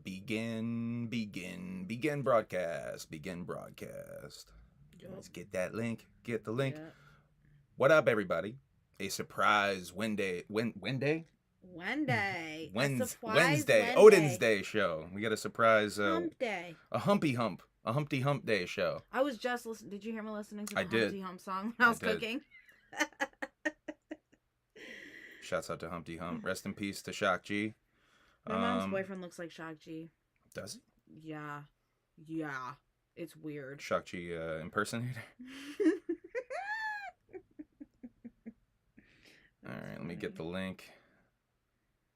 Begin broadcast. Yep. Let's get that link. Get the link. Yep. What up, everybody? A surprise Wednesday. Wednesday. Wednesday. Odin's Day show. We got a surprise. Hump day. A Humpty Hump Day show. I was just listening. Did you hear me listening to the I did. Humpty Hump song when I was cooking? Shouts out to Humpty Hump. Rest in peace to Shock G. My mom's boyfriend looks like Shock G. Does he? Yeah. It's weird. Shock G impersonator. All right, let me get the link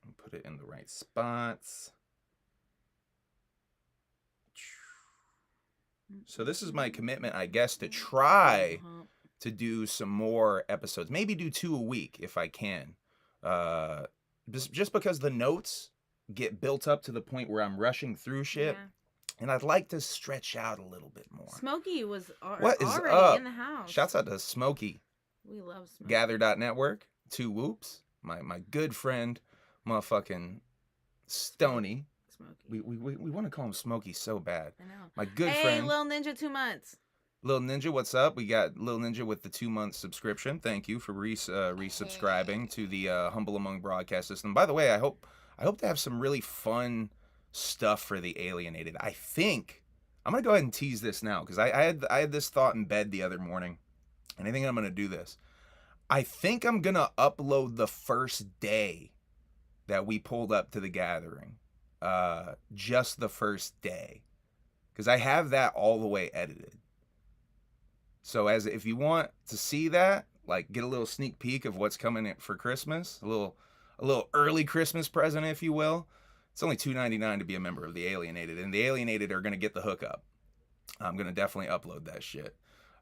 and put it in the right spots. So this is my commitment, I guess, to try to do some more episodes. Maybe do 2 a week if I can. Just because the notes get built up to the point where I'm rushing through shit. Yeah. And I'd like to stretch out a little bit more. Smokey was what is already up? in the house. Shouts out to Smokey. We love Smokey. Gather.network. 2 whoops. My good friend, motherfucking Stony. Smokey. We want to call him Smokey so bad. I know. My good hey, friend. Lil Ninja 2 months. Lil Ninja, what's up? We got Lil Ninja with the 2-month subscription. Thank you for resubscribing to the Humble Among broadcast system. By the way, I hope to have some really fun stuff for the Alienated. I think I'm gonna go ahead and tease this now because I had this thought in bed the other morning, and I think I'm gonna do this. I think I'm gonna upload the first day that we pulled up to the gathering, just the first day, because I have that all the way edited. So if you want to see that, like get a little sneak peek of what's coming in for Christmas, a little early Christmas present, if you will. It's only $2.99 to be a member of the Alienated, and the Alienated are gonna get the hookup. I'm gonna definitely upload that shit.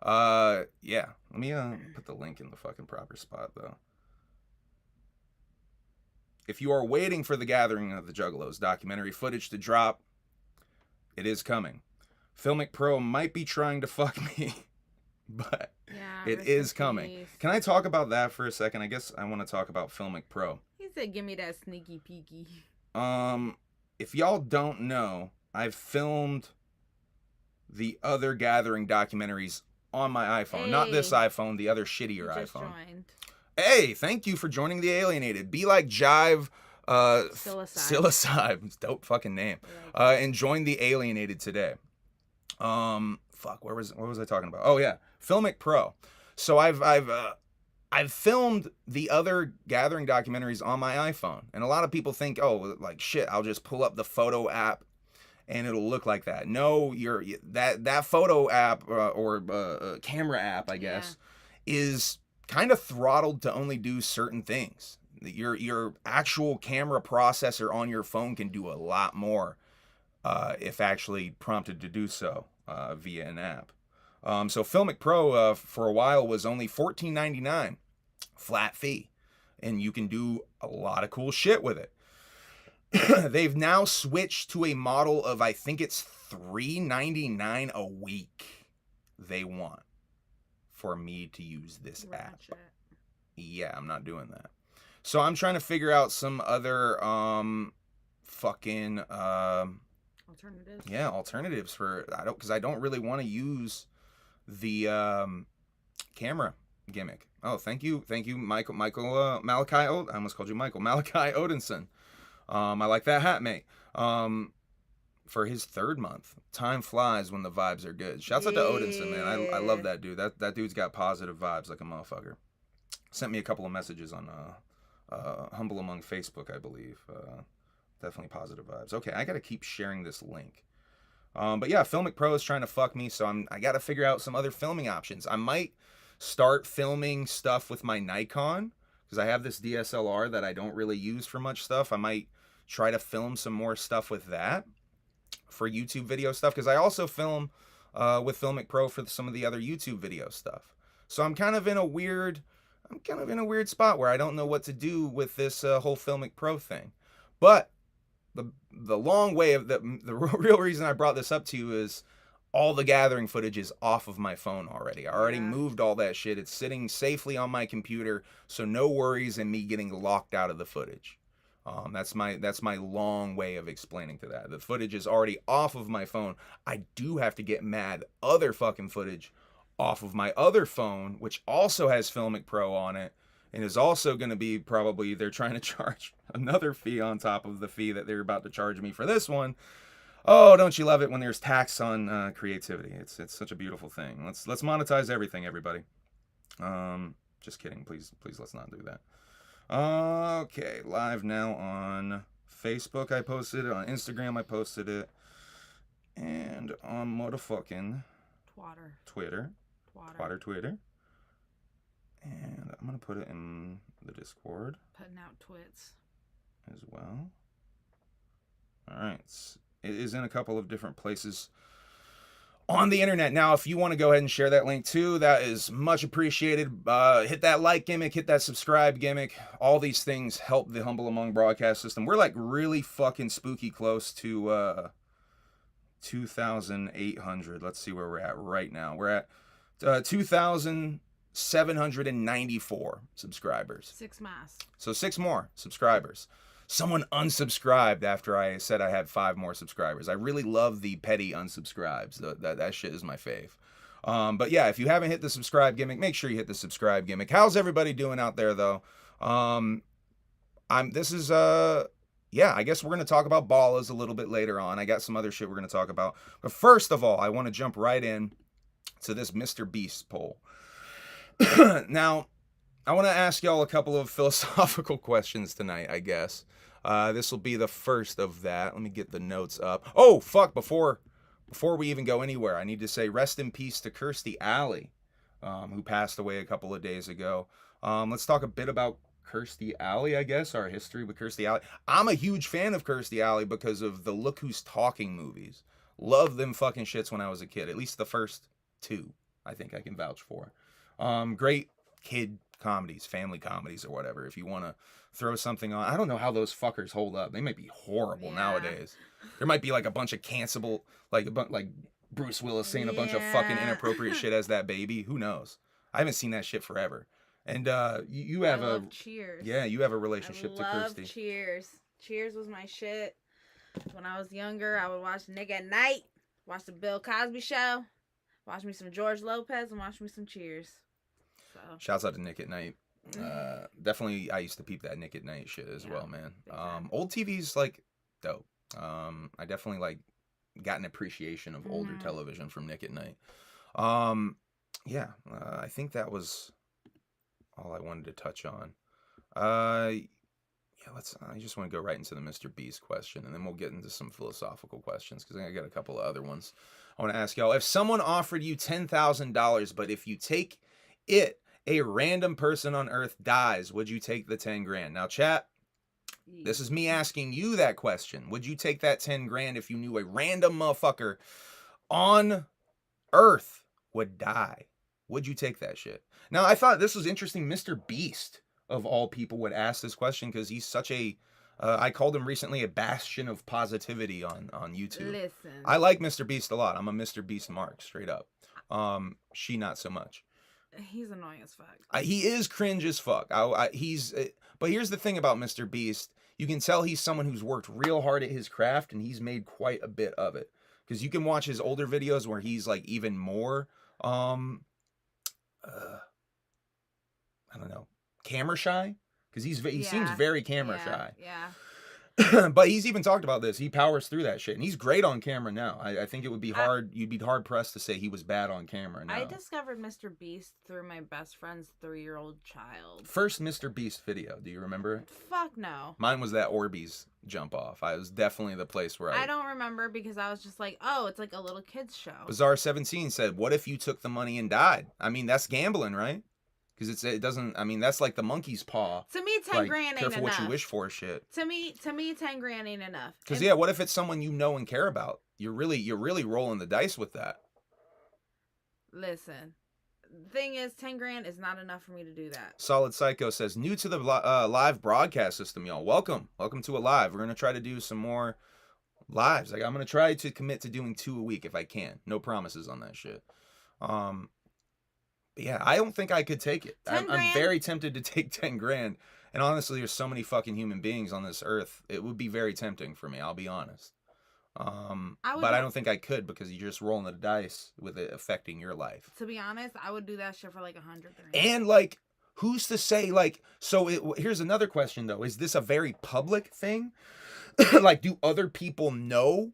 Yeah. Let me put the link in the fucking proper spot though. If you are waiting for the Gathering of the Juggalos documentary footage to drop, it is coming. Filmic Pro might be trying to fuck me, but Yeah, it is coming. Peace. Can I talk about that for a second? I guess I want to talk about Filmic Pro. He said, "Give me that sneaky peeky." If y'all don't know, I've filmed the other Gathering documentaries on my iPhone. Hey. Not this iPhone, the other shittier Just iPhone. joined. Hey, thank you for joining the Alienated. Be like Jive, Psilocybe. It's a dope fucking name. And join the Alienated today. Fuck, what was I talking about? Oh yeah, Filmic Pro. So I've filmed the other Gathering documentaries on my iPhone, and a lot of people think, oh, like shit, I'll just pull up the photo app and it'll look like that. No, that photo app or camera app, I guess, is kind of throttled to only do certain things. Your actual camera processor on your phone can do a lot more if actually prompted to do so via an app. So Filmic Pro for a while was only $14.99 flat fee, and you can do a lot of cool shit with it. They've now switched to a model of, I think it's $3.99 a week they want for me to use this app. Yeah, I'm not doing that. So I'm trying to figure out some other Alternatives. Yeah, alternatives because I don't really want to use the camera gimmick. Oh, thank you, Michael Malachi. I almost called you Michael Malachi Odinson. I like that hat, mate. For his 3rd month, time flies when the vibes are good. Shouts out to Odinson, man. I love that dude. That dude's got positive vibes like a motherfucker. Sent me a couple of messages on Humble Among Facebook, I believe. Definitely positive vibes. Okay, I gotta keep sharing this link. But yeah, Filmic Pro is trying to fuck me, so I gotta figure out some other filming options. I might start filming stuff with my Nikon, because I have this DSLR that I don't really use for much stuff. I might try to film some more stuff with that for YouTube video stuff, because I also film with Filmic Pro for some of the other YouTube video stuff. So I'm kind of in a weird spot where I don't know what to do with this whole Filmic Pro thing. But the long way of the real reason I brought this up to you is all the Gathering footage is off of my phone already. I already moved all that shit. It's sitting safely on my computer, so no worries in me getting locked out of the footage. That's my long way of explaining to that. The footage is already off of my phone. I do have to get mad other fucking footage off of my other phone, which also has Filmic Pro on it, and is also going to be probably, they're trying to charge another fee on top of the fee that they're about to charge me for this one. Oh, don't you love it when there's tax on creativity? It's such a beautiful thing. Let's monetize everything, everybody. Just kidding. Please let's not do that. Okay, live now on Facebook. I posted it on Instagram. I posted it, and on motherfucking Twitter. Twitter. And I'm gonna put it in the Discord. Putting out twits as well. All right. It is in a couple of different places on the internet. Now, if you want to go ahead and share that link too, that is much appreciated. Hit that like gimmick, hit that subscribe gimmick. All these things help the Humble Among broadcast system. We're like really fucking spooky close to 2,800. Let's see where we're at right now. We're at 2,794 subscribers. 6 más. So 6 more subscribers. Someone unsubscribed after I said I had 5 more subscribers. I really love the petty unsubscribes. That shit is my fave. But yeah, if you haven't hit the subscribe gimmick, make sure you hit the subscribe gimmick. How's everybody doing out there though? I guess we're gonna talk about Ballas a little bit later on. I got some other shit we're gonna talk about. But first of all, I want to jump right in to this Mr. Beast poll. Now, I want to ask y'all a couple of philosophical questions tonight, I guess. This will be the first of that. Let me get the notes up. Oh, fuck, before we even go anywhere, I need to say rest in peace to Kirstie Alley, who passed away a couple of days ago. Let's talk a bit about Kirstie Alley, I guess, our history with Kirstie Alley. I'm a huge fan of Kirstie Alley because of the Look Who's Talking movies. Loved them fucking shits when I was a kid. At least the first 2, I think I can vouch for. Great kid comedies, family comedies or whatever. If you want to throw something on, I don't know how those fuckers hold up. They might be horrible nowadays. There might be like a bunch of cancelable, like Bruce Willis saying a bunch of fucking inappropriate shit as that baby. Who knows? I haven't seen that shit forever. And you have Cheers. Yeah, you have a relationship to love Kirstie. Cheers. Cheers was my shit. When I was younger, I would watch Nick at Night, watch the Bill Cosby Show, watch me some George Lopez, and watch me some Cheers. So. Shouts out to Nick at Night. Definitely, I used to peep that Nick at Night shit as well, man. Old TV's like dope. I definitely like got an appreciation of older television from Nick at Night. I think that was all I wanted to touch on. I just want to go right into the Mr. Beast question, and then we'll get into some philosophical questions because I got a couple of other ones I want to ask y'all. If someone offered you $10,000, but if you take it, a random person on earth dies, would you take the 10 grand? Now, chat, this is me asking you that question. Would you take that 10 grand if you knew a random motherfucker on earth would die? Would you take that shit? Now, I thought this was interesting. Mr. Beast, of all people, would ask this question because he's such a, I called him recently a bastion of positivity on YouTube. Listen. I like Mr. Beast a lot. I'm a Mr. Beast mark, straight up. She not so much. He's annoying as fuck. He is cringe as fuck. But here's the thing about Mr. Beast. You can tell he's someone who's worked real hard at his craft, and he's made quite a bit of it. Because you can watch his older videos where he's like even more, I don't know, camera shy. Because he seems very camera shy. Yeah. But he's even talked about this. He powers through that shit, and he's great on camera now. I think it would be hard. You'd be hard pressed to say he was bad on camera now. I discovered Mr. Beast through my best friend's 3-year-old child. First Mr. Beast video. Do you remember it? Fuck no. Mine was that Orbeez jump off. I was definitely the place where I don't remember because I was just like, oh, it's like a little kid's show. Bizarre 17 said, "What if you took the money and died?" I mean, that's gambling, right? Because it doesn't. I mean, that's like the monkey's paw. To me, 10 grand ain't careful enough. What you wish for, shit. To me, 10 grand ain't enough. Because what if it's someone you know and care about? You're really rolling the dice with that. Listen, the thing is, 10 grand is not enough for me to do that. Solid Psycho says, new to the live broadcast system, y'all. Welcome to a live. We're gonna try to do some more lives. Like I'm gonna try to commit to doing 2 a week if I can. No promises on that shit. But yeah, I don't think I could take it. I'm very tempted to take 10 grand And honestly, there's so many fucking human beings on this earth. It would be very tempting for me. I'll be honest. But I don't think I could because you're just rolling the dice with it affecting your life. To be honest, I would do that shit for like 100. And like, who's to say like? So here's another question though: is this a very public thing? Like, do other people know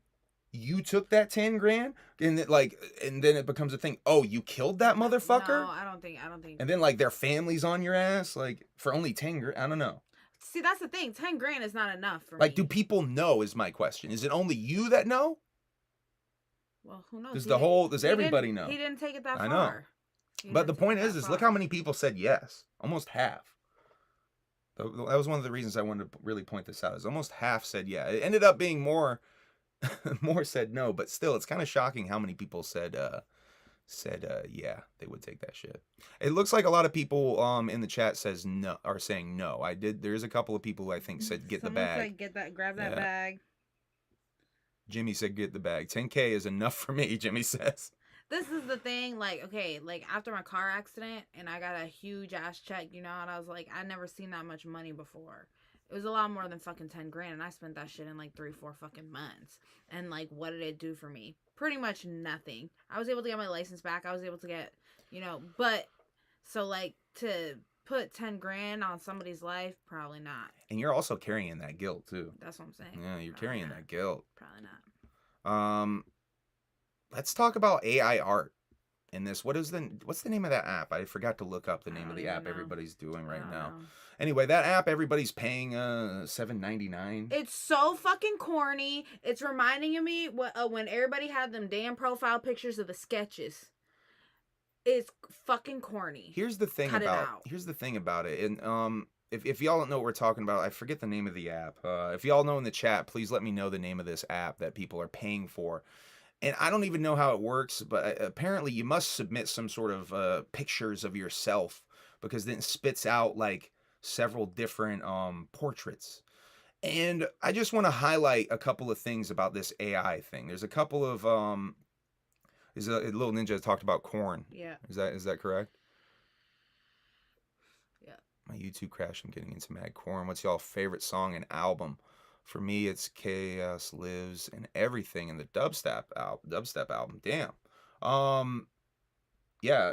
you took that 10 grand? And then it becomes a thing. Oh, you killed that motherfucker? No, I don't think. And then like their family's on your ass, like for only 10 grand. I don't know. See, that's the thing. 10 grand is not enough for me. Like, do people know? Is my question. Is it only you that know? Well, who knows? Does everybody know? He didn't take it that far. I know. But the point is look how many people said yes. Almost half. That was one of the reasons I wanted to really point this out. Is almost half said yeah. It ended up being more said no, but still, it's kind of shocking how many people said yeah, they would take that shit. It looks like a lot of people in the chat are saying no. There's a couple of people who I think said get the bag. Said grab that bag. Jimmy said get the bag. 10K is enough for me, Jimmy says. This is the thing, like, okay, like after my car accident and I got a huge ass check, you know, and I was like, I'd never seen that much money before. It was a lot more than fucking 10 grand, and I spent that shit in like 3-4 fucking months. And like, what did it do for me? Pretty much nothing. I was able to get my license back. I was able to get, you know, but so like to put 10 grand on somebody's life, probably not. And you're also carrying that guilt too. That's what I'm saying. Yeah, you're carrying that guilt. Probably not. Let's talk about AI art in this. What's the name of that app? I forgot to look up the name of the app everybody's doing right now. Anyway, that app everybody's paying $7.99. It's so fucking corny. It's reminding me when everybody had them damn profile pictures of the sketches. It's fucking corny. Here's the thing about it. And if y'all don't know what we're talking about, I forget the name of the app. If y'all know in the chat, please let me know the name of this app that people are paying for. And I don't even know how it works, but apparently you must submit some sort of pictures of yourself, because then it spits out like several different portraits. And I just want to highlight a couple of things about this AI thing. There's a couple of Little Ninja talked about Korn. Yeah. Is that correct? Yeah. My YouTube crashed. I'm getting into mad Korn. What's y'all favorite song and album? For me, it's Chaos Lives and Everything in the dubstep album. Damn. Yeah,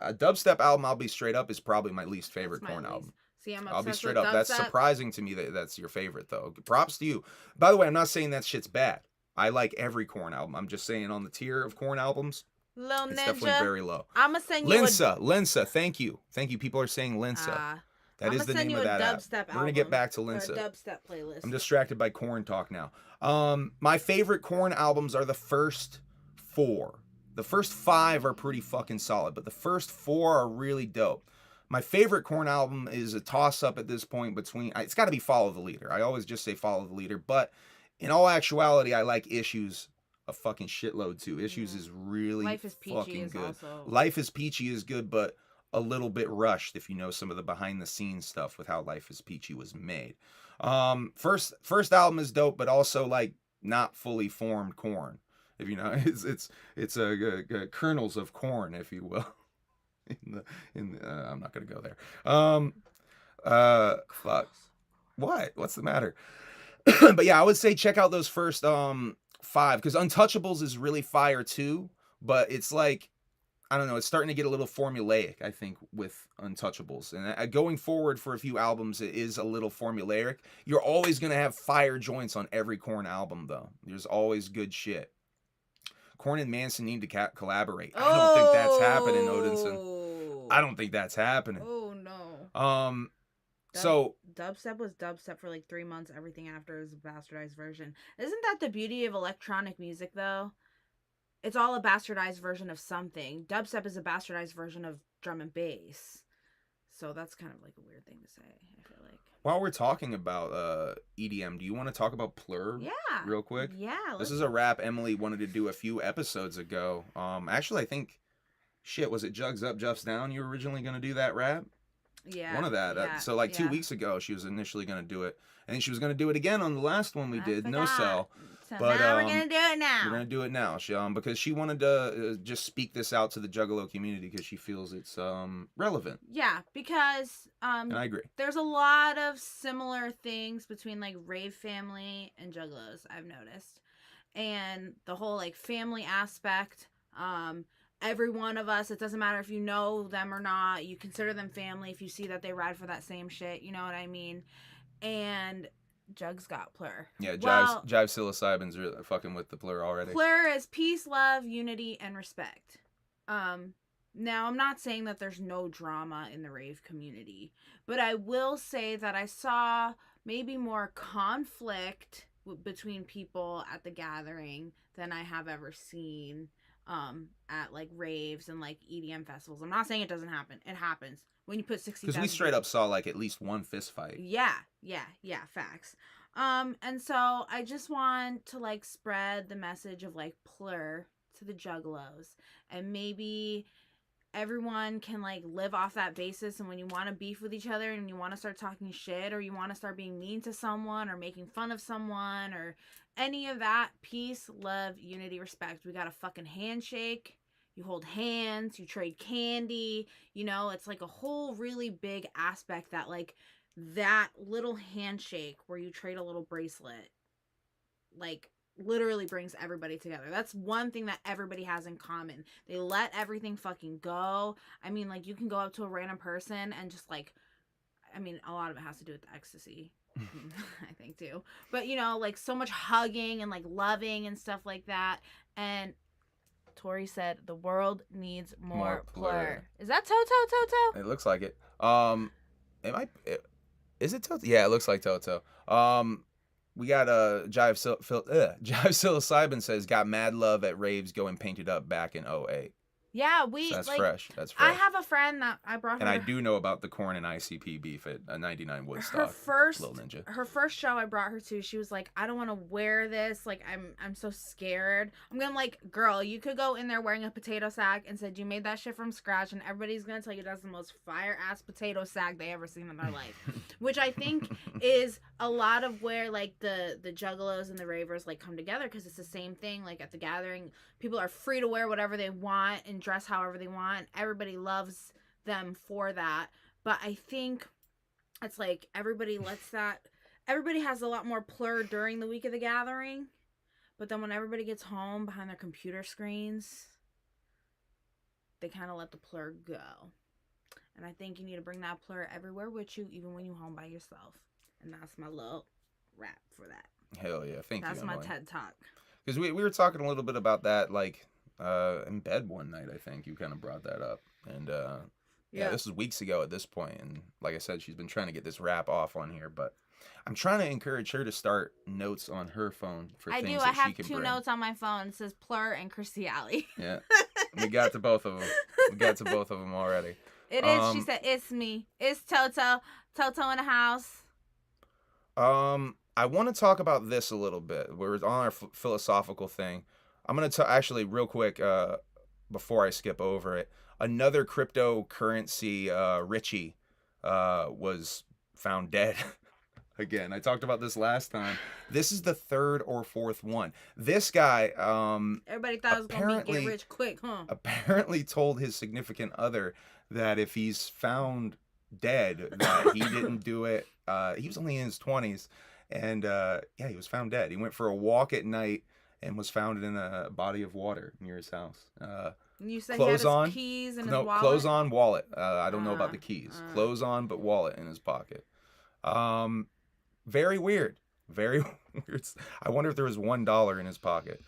a dubstep album, I'll be straight up, is probably my least favorite Korn album. See, I'll be straight up. That's surprising to me that's your favorite, though. Props to you. By the way, I'm not saying that shit's bad. I like every Korn album. I'm just saying on the tier of Korn albums, Lil it's Ninja, definitely very low. I'ma send you Linsa, thank you. People are saying Linsa. That is the name of that app. We're gonna get back to Linsa. A dubstep playlist. I'm distracted by Korn talk now. My favorite Korn albums are the first 4. The first 5 are pretty fucking solid, but the first 4 are really dope. My favorite Korn album is a toss-up at this point between... It's got to be Follow the Leader. I always just say Follow the Leader, but in all actuality, I like Issues a fucking shitload too. Issues is really Life is Peachy fucking is good. Also... Life is Peachy is good, but a little bit rushed if you know some of the behind-the-scenes stuff with how Life is Peachy was made. First album is dope, but also like not fully formed Korn. If you know, it's a kernels of corn, if you will. I'm not gonna go there. Fuck. What's the matter? But yeah, I would say check out those first 5, because Untouchables is really fire too. But it's like, I don't know, it's starting to get a little formulaic, I think, with Untouchables. And going forward for a few albums, it is a little formulaic. You're always gonna have fire joints on every Korn album, though. There's always good shit. Korn and Manson need to collaborate. I don't think that's happening, Odinson. I don't think that's happening. Oh no. So dubstep was dubstep for like 3 months. Everything after is a bastardized version. Isn't that the beauty of electronic music, though? It's all a bastardized version of something. Dubstep is a bastardized version of drum and bass. So that's kind of like a weird thing to say, I feel like. While we're talking about EDM, do you want to talk about PLUR real quick? Yeah. This is a rap Emilee wanted to do a few episodes ago. Actually, I think, was it Jugs Up, Juffs Down you were originally going to do that rap? Yeah. One of that. Yeah, so like 2 weeks ago, she was initially going to do it. And she was going to do it again on the last one we did, No Cell. So But, now we're gonna do it now. We're gonna do it now, because she wanted to just speak this out to the Juggalo community because she feels it's relevant. Yeah, because And I agree. there's a lot of similar things between like rave family and Juggalos, I've noticed, and the whole like family aspect. Every one of us, it doesn't matter if you know them or not, you consider them family if you see that they ride for that same shit. You know what I mean? And Jugs got PLUR. Yeah, Well, Jive Psilocybin's really fucking with the PLUR already. PLUR is peace, love, unity, and respect. Now, I'm not saying that there's no drama in the rave community, but I will say that I saw maybe more conflict between people at the gathering than I have ever seen at like raves and like EDM festivals. I'm not saying it doesn't happen. It happens when you put 60,000 because we straight up saw like at least one fist fight. Yeah, facts. And so I just want to like spread the message of like PLUR to the Juggalos, and maybe everyone can like live off that basis. And when you want to beef with each other and you want to start talking shit, or you want to start being mean to someone or making fun of someone or any of that, peace, love, unity, respect. We got a fucking handshake. You hold hands, you trade candy, you know, it's like a whole really big aspect that like that little handshake where you trade a little bracelet, like literally brings everybody together. That's one thing that everybody has in common. They let everything fucking go. I mean, like you can go up to a random person and just like, I mean, a lot of it has to do with the ecstasy. I think too, but you know, like so much hugging and like loving and stuff like that. And Tori said the world needs more PLUR. Is that Toto? It looks like it. Is it Toto? Yeah, it looks like Toto. We got Jive Psilocybin says got mad love at raves going painted up back in 08. Yeah, So that's like, fresh. That's fresh. I have a friend that I brought her. And I do know about the Korn and ICP beef at 99 Woodstock. Little Ninja. Her first show I brought her to, she was like, I don't want to wear this. Like, I'm so scared. I'm gonna like, girl, you could go in there wearing a potato sack and said you made that shit from scratch, and everybody's gonna tell you that's the most fire ass potato sack they ever seen in their life. Which I think is a lot of where like the Juggalos and the ravers like come together, because it's the same thing. Like at the gathering, people are free to wear whatever they want and dress however they want. Everybody loves them for that. But I think it's like everybody has a lot more PLUR during the week of the gathering, but then when everybody gets home behind their computer screens, they kind of let the PLUR go. And I think you need to bring that PLUR everywhere with you, even when you're home by yourself. And that's my little rap for that. Hell yeah, thank you. That's my TED Talk. Because we were talking a little bit about that, like, in bed one night, I think. You kind of brought that up. And, yeah, this was weeks ago at this point. And like I said, she's been trying to get this rap off on here. But I'm trying to encourage her to start notes on her phone for things that she can bring. I have 2 notes on my phone. It says PLUR and Chrissy Alley. Yeah. We got to both of them. Already. It is. She said, it's me. It's Toto. Toto in the house. I want to talk about this a little bit. We're on our philosophical thing. I'm going to actually real quick, before I skip over it, another cryptocurrency, Richie, was found dead. Again, I talked about this last time. This is the 3rd or 4th one. This guy, everybody thought it was going to get rich quick, huh? Apparently told his significant other that if he's found dead, that he didn't do it. He was only in his 20s. And, yeah, he was found dead. He went for a walk at night and was found in a body of water near his house. You said he had his keys in his wallet? Clothes on, wallet. I don't know about the keys. Clothes on, but wallet in his pocket. Very weird. Very weird. I wonder if there was $1 in his pocket.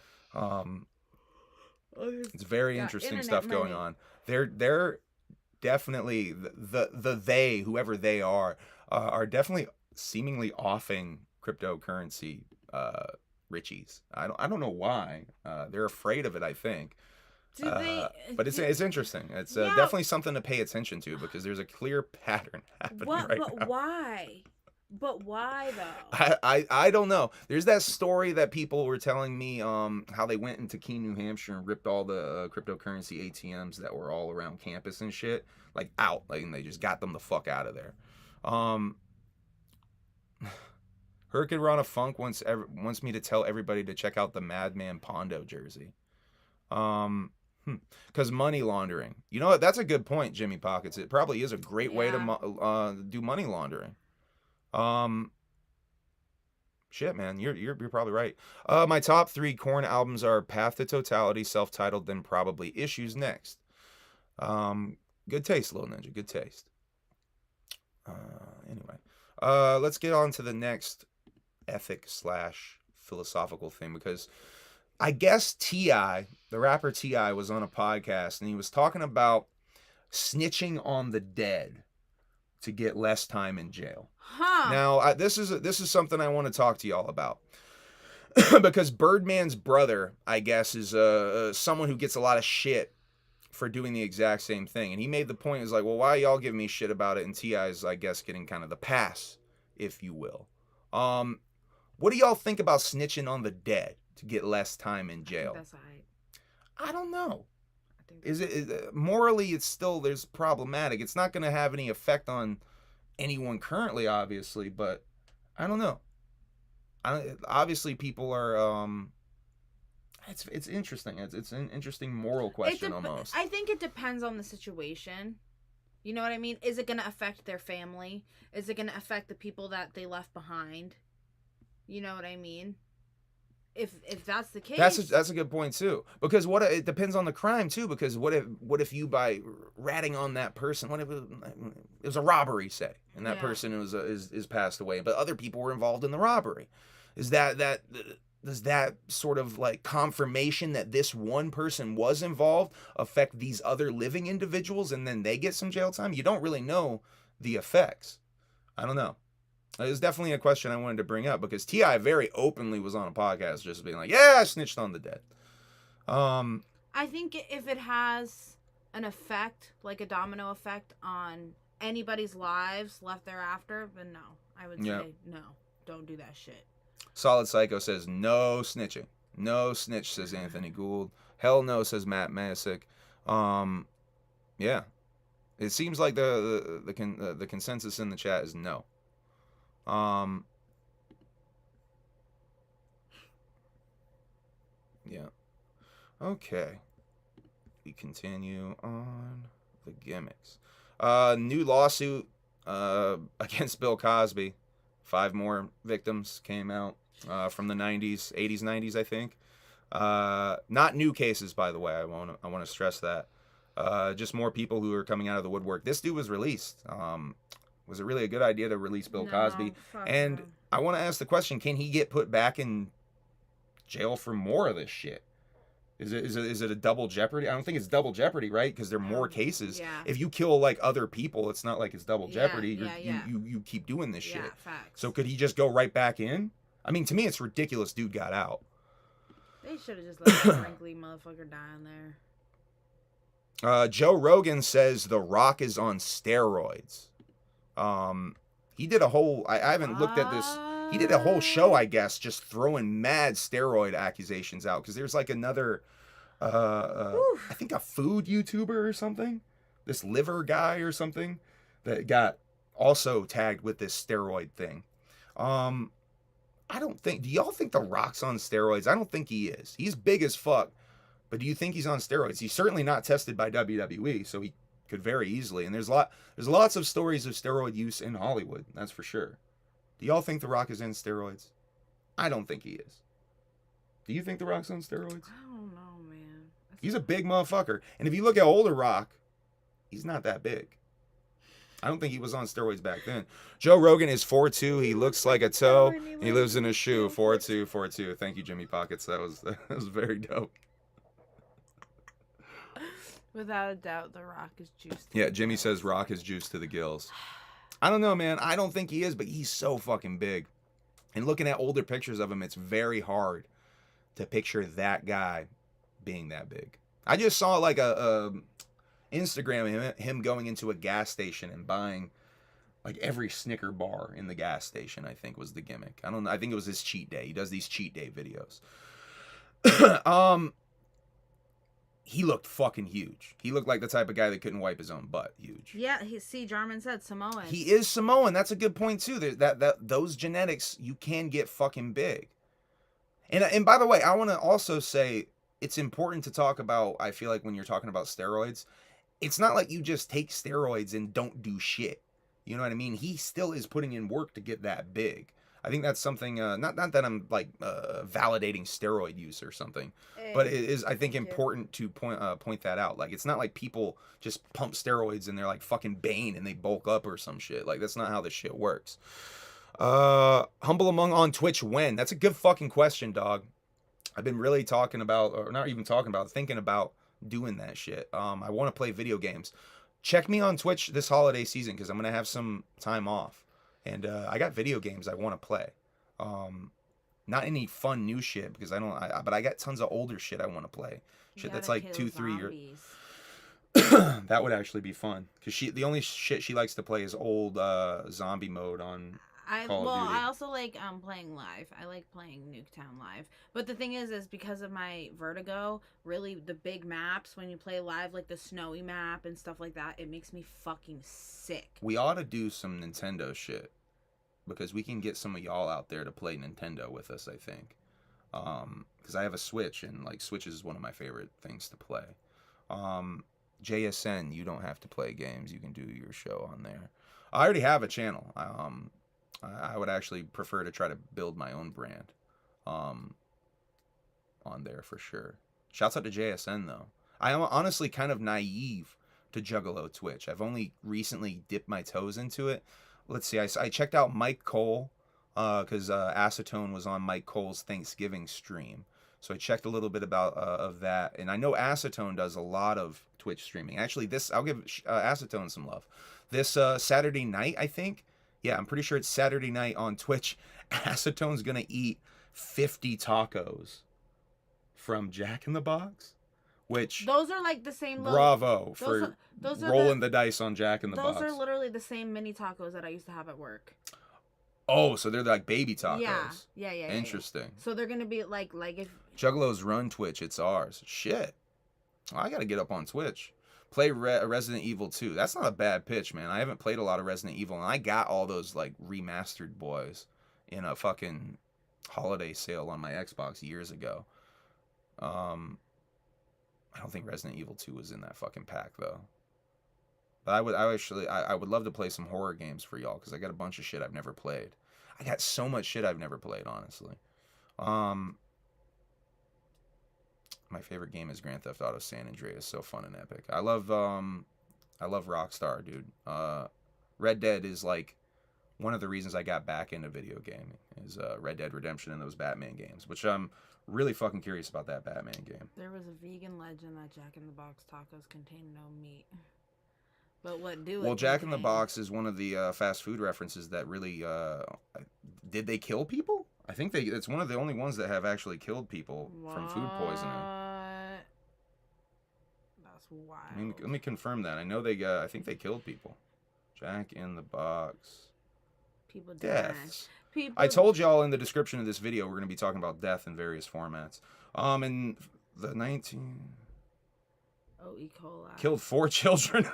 It's very interesting stuff going on. They're definitely, they, whoever they are definitely seemingly offing cryptocurrency richies. I don't know why. They're afraid of it, I think. But it's interesting. It's definitely something to pay attention to, because there's a clear pattern happening right now. But why? But why though? I don't know. There's that story that people were telling me how they went into Keene, New Hampshire and ripped all the cryptocurrency ATMs that were all around campus and shit, like out, like, and they just got them the fuck out of there. Hurricane Rana Funk wants me to tell everybody to check out the Madman Pondo jersey. Because money laundering. You know what? That's a good point, Jimmy Pockets. It probably is a great way to do money laundering. Shit, man, you're probably right. My top 3 Korn albums are Path to Totality, self-titled, then probably Issues next. Good taste, Lil Ninja. Good taste. Anyway, let's get on to the next ethic/philosophical thing, because I guess T.I., the rapper T.I., was on a podcast and he was talking about snitching on the dead to get less time in jail. Huh. Now, this is something I want to talk to y'all about. Because Birdman's brother, I guess, is someone who gets a lot of shit for doing the exact same thing. And he made the point, is like, well, why y'all giving me shit about it? And T.I.'s, I guess, getting kind of the pass, if you will. What do y'all think about snitching on the dead to get less time in jail? I think that's alright. I don't know. I think Is it morally? It's still, there's problematic. It's not going to have any effect on anyone currently, obviously, but I don't know. Obviously, people are. It's interesting. It's an interesting moral question almost. I think it depends on the situation. You know what I mean? Is it going to affect their family? Is it going to affect the people that they left behind? You know what I mean? If that's the case, that's a good point too. Because it depends on the crime too. Because what if you, by ratting on that person, what if it was a robbery, say, and that person is passed away, but other people were involved in the robbery? Is does that sort of like confirmation that this one person was involved affect these other living individuals, and then they get some jail time? You don't really know the effects. I don't know. It was definitely a question I wanted to bring up, because T.I. very openly was on a podcast just being like, yeah, I snitched on the dead. I think if it has an effect, like a domino effect on anybody's lives left thereafter, then no. I would say no. Don't do that shit. Solid Psycho says, no snitching. No snitch, says Anthony Gould. Hell no, says Matt Masick. Yeah. It seems like the consensus in the chat is no. Yeah. Okay. We continue on the gimmicks. New lawsuit against Bill Cosby. 5 more victims came out from the 90s, 80s, 90s, I think. Not new cases, by the way. I want to stress that. Just more people who are coming out of the woodwork. This dude was released. Was it really a good idea to release Bill Cosby? And I want to ask the question, can he get put back in jail for more of this shit? Is it a double jeopardy? I don't think it's double jeopardy, right? Because there are more cases. Yeah. If you kill like other people, it's not like it's double jeopardy. Yeah. You keep doing this shit. Yeah, facts. So could he just go right back in? I mean, to me, it's ridiculous dude got out. They should have just let that wrinkly motherfucker die in there. Joe Rogan says The Rock is on steroids. He did a whole, I haven't looked at this. He did a whole show, I guess, just throwing mad steroid accusations out. Because there's like another, I think a food YouTuber or something. This liver guy or something that got also tagged with this steroid thing. I don't think, do y'all think The Rock's on steroids? I don't think he is. He's big as fuck. But do you think he's on steroids? He's certainly not tested by WWE, so he could very easily. And there's lots of stories of steroid use in Hollywood, that's for sure. Do y'all think The Rock is in steroids? I don't think he is. Do you think The Rock's on steroids? I don't know, man. He's a big motherfucker. And if you look at older Rock, he's not that big. I don't think he was on steroids back then. Joe Rogan is 4'2". He looks like a toe. He lives in a shoe. 4'2", 4'2". Thank you, Jimmy Pockets. That was very dope. Without a doubt, The Rock is juiced. Yeah, Jimmy says Rock is juiced to the gills. I don't know, man. I don't think he is, but he's so fucking big. And looking at older pictures of him, it's very hard to picture that guy being that big. I just saw like a Instagram him going into a gas station and buying like every Snicker bar in the gas station, I think was the gimmick. I don't know. I think it was his cheat day. He does these cheat day videos. he looked fucking huge. He looked like the type of guy that couldn't wipe his own butt. Huge. Yeah, Jarman said Samoan. He is Samoan. That's a good point too. That those genetics, you can get fucking big. And by the way, I want to also say it's important to talk about. I feel like when you're talking about steroids, it's not like you just take steroids and don't do shit. You know what I mean? He still is putting in work to get that big. I think that's something, not that I'm like validating steroid use or something, but it is, I think, important to point that out. Like, it's not like people just pump steroids and they're like fucking Bane and they bulk up or some shit. Like, that's not how this shit works. Humble Among on Twitch when? That's a good fucking question, dog. I've been really talking about, or not even talking about, thinking about doing that shit. I want to play video games. Check me on Twitch this holiday season because I'm going to have some time off. And I got video games I want to play. Not any fun new shit because I don't. But I got tons of older shit I want to play. Shit that's like 2-3 years. That would actually be fun because the only shit she likes to play is old zombie mode on Call of Duty. I also like playing live. I like playing Nuketown live. But the thing is because of my vertigo, really the big maps when you play live, like the snowy map and stuff like that, it makes me fucking sick. We ought to do some Nintendo shit because we can get some of y'all out there to play Nintendo with us, I think. Because I have a Switch and like Switch is one of my favorite things to play. JSN, you don't have to play games. You can do your show on there. I already have a channel. I would actually prefer to try to build my own brand on there for sure. Shouts out to JSN though. I am honestly kind of naive to Juggalo Twitch. I've only recently dipped my toes into it. Let's see, I checked out Mike Cole because Acetone was on Mike Cole's Thanksgiving stream. So I checked a little bit about of that. And I know Acetone does a lot of Twitch streaming. Actually, I'll give Acetone some love. This Saturday night, I think. Yeah, I'm pretty sure it's Saturday night on Twitch. Acetone's going to eat 50 tacos from Jack in the Box, which... Those are like the same... Bravo for rolling the dice on Jack in the Box. Those are literally the same mini tacos that I used to have at work. Oh, so they're like baby tacos. Yeah. Interesting. Yeah. So they're going to be like if... Juggalos run Twitch, it's ours. Shit. I got to get up on Twitch. Play Resident Evil 2. That's not a bad pitch, man. I haven't played a lot of Resident Evil, and I got all those like remastered boys in a fucking holiday sale on my Xbox years ago. I don't think Resident Evil 2 was in that fucking pack though. But I would love to play some horror games for y'all because I got a bunch of shit I've never played. I got so much shit I've never played, honestly. My favorite game is Grand Theft Auto San Andreas. So fun and epic. I love Rockstar, dude. Red Dead is like one of the reasons I got back into video gaming is Red Dead Redemption and those Batman games, which I'm really fucking curious about that Batman game. There was a vegan legend that Jack in the Box tacos contain no meat. But what do it? Well, Jack in the Box is one of the fast food references that really did they kill people? I think it's one of the only ones that have actually killed people from food poisoning. That's wild. I mean, let me confirm that. I know I think they killed people. Jack in the Box. People deaths. People... I told y'all in the description of this video we're going to be talking about death in various formats. In the 19... Oh, E. coli. Killed 4 children.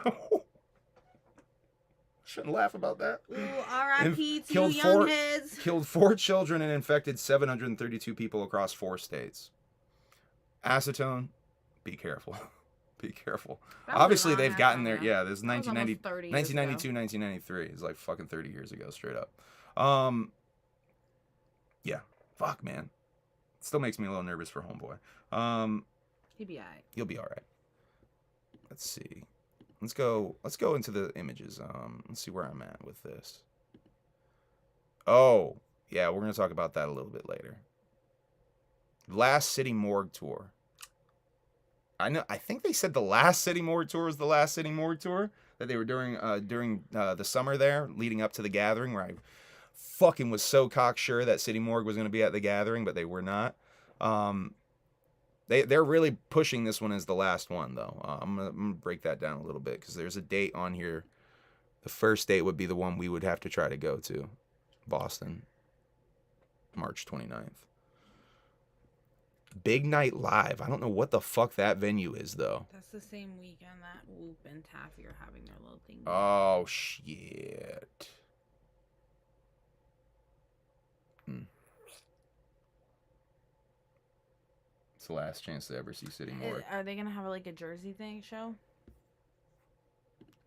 Shouldn't laugh about that. Ooh, R.I.P. to you young heads. Killed 4 children and infected 732 people across 4 states. Acetone, be careful. Be careful. Obviously, they've gotten there. Yeah, there's 1992, 1993. It's like fucking 30 years ago, straight up. Yeah. Fuck, man. It still makes me a little nervous for homeboy. He'll be alright. You'll be alright. Let's see. Let's go into the images. Let's see where I'm at with this. Oh, yeah, we're going to talk about that a little bit later. Last City Morgue tour. I think they said the last City Morgue tour was the last City Morgue tour that they were during the summer there, leading up to the gathering, where I fucking was so cocksure that City Morgue was going to be at the gathering, but they were not. They're really pushing this one as the last one, though. I'm gonna break that down a little bit because there's a date on here. The first date would be the one we would have to try to go to, Boston, March 29th. Big Night Live. I don't know what the fuck that venue is, though. That's the same weekend that Whoop and Taffy are having their little thing. Oh, shit. It's the last chance to ever see City Morgue. Are they going to have like a Jersey thing show?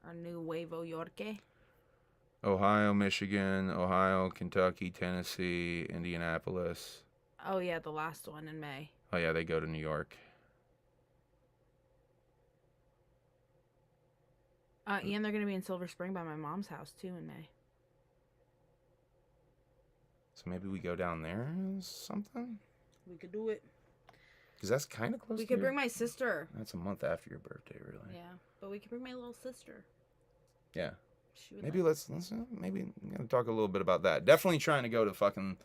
Or New Nuevo York? Ohio, Michigan, Ohio, Kentucky, Tennessee, Indianapolis. Oh, yeah, the last one in May. Oh, yeah, they go to New York. And they're going to be in Silver Spring by my mom's house, too, in May. So maybe we go down there or something? We could do it. Because that's kind of close We could bring my sister. That's a month after your birthday, really. Yeah, but we could bring my little sister. Yeah. Maybe let's maybe talk a little bit about that. Definitely trying to go to fucking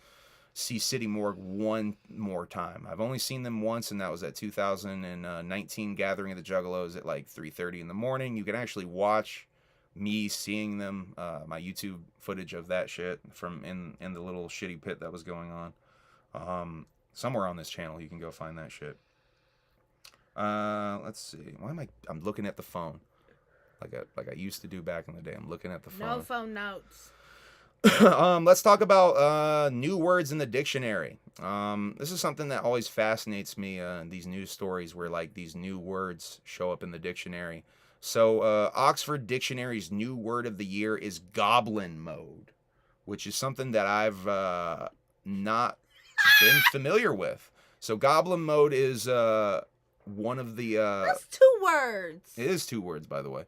see City Morgue one more time. I've only seen them once, and that was at 2019 Gathering of the Juggalos at like 3:30 in the morning. You can actually watch me seeing them, my YouTube footage of that shit from in the little shitty pit that was going on. Somewhere on this channel you can go find that shit. Let's see. I'm looking at the phone. Like I used to do back in the day. I'm looking at the phone. No phone notes. Let's talk about new words in the dictionary. This is something that always fascinates me, these news stories where like these new words show up in the dictionary. So Oxford Dictionary's new word of the year is goblin mode, which is something that I've not been familiar with. So goblin mode is one of the That's 2 words. It is 2 words, by the way.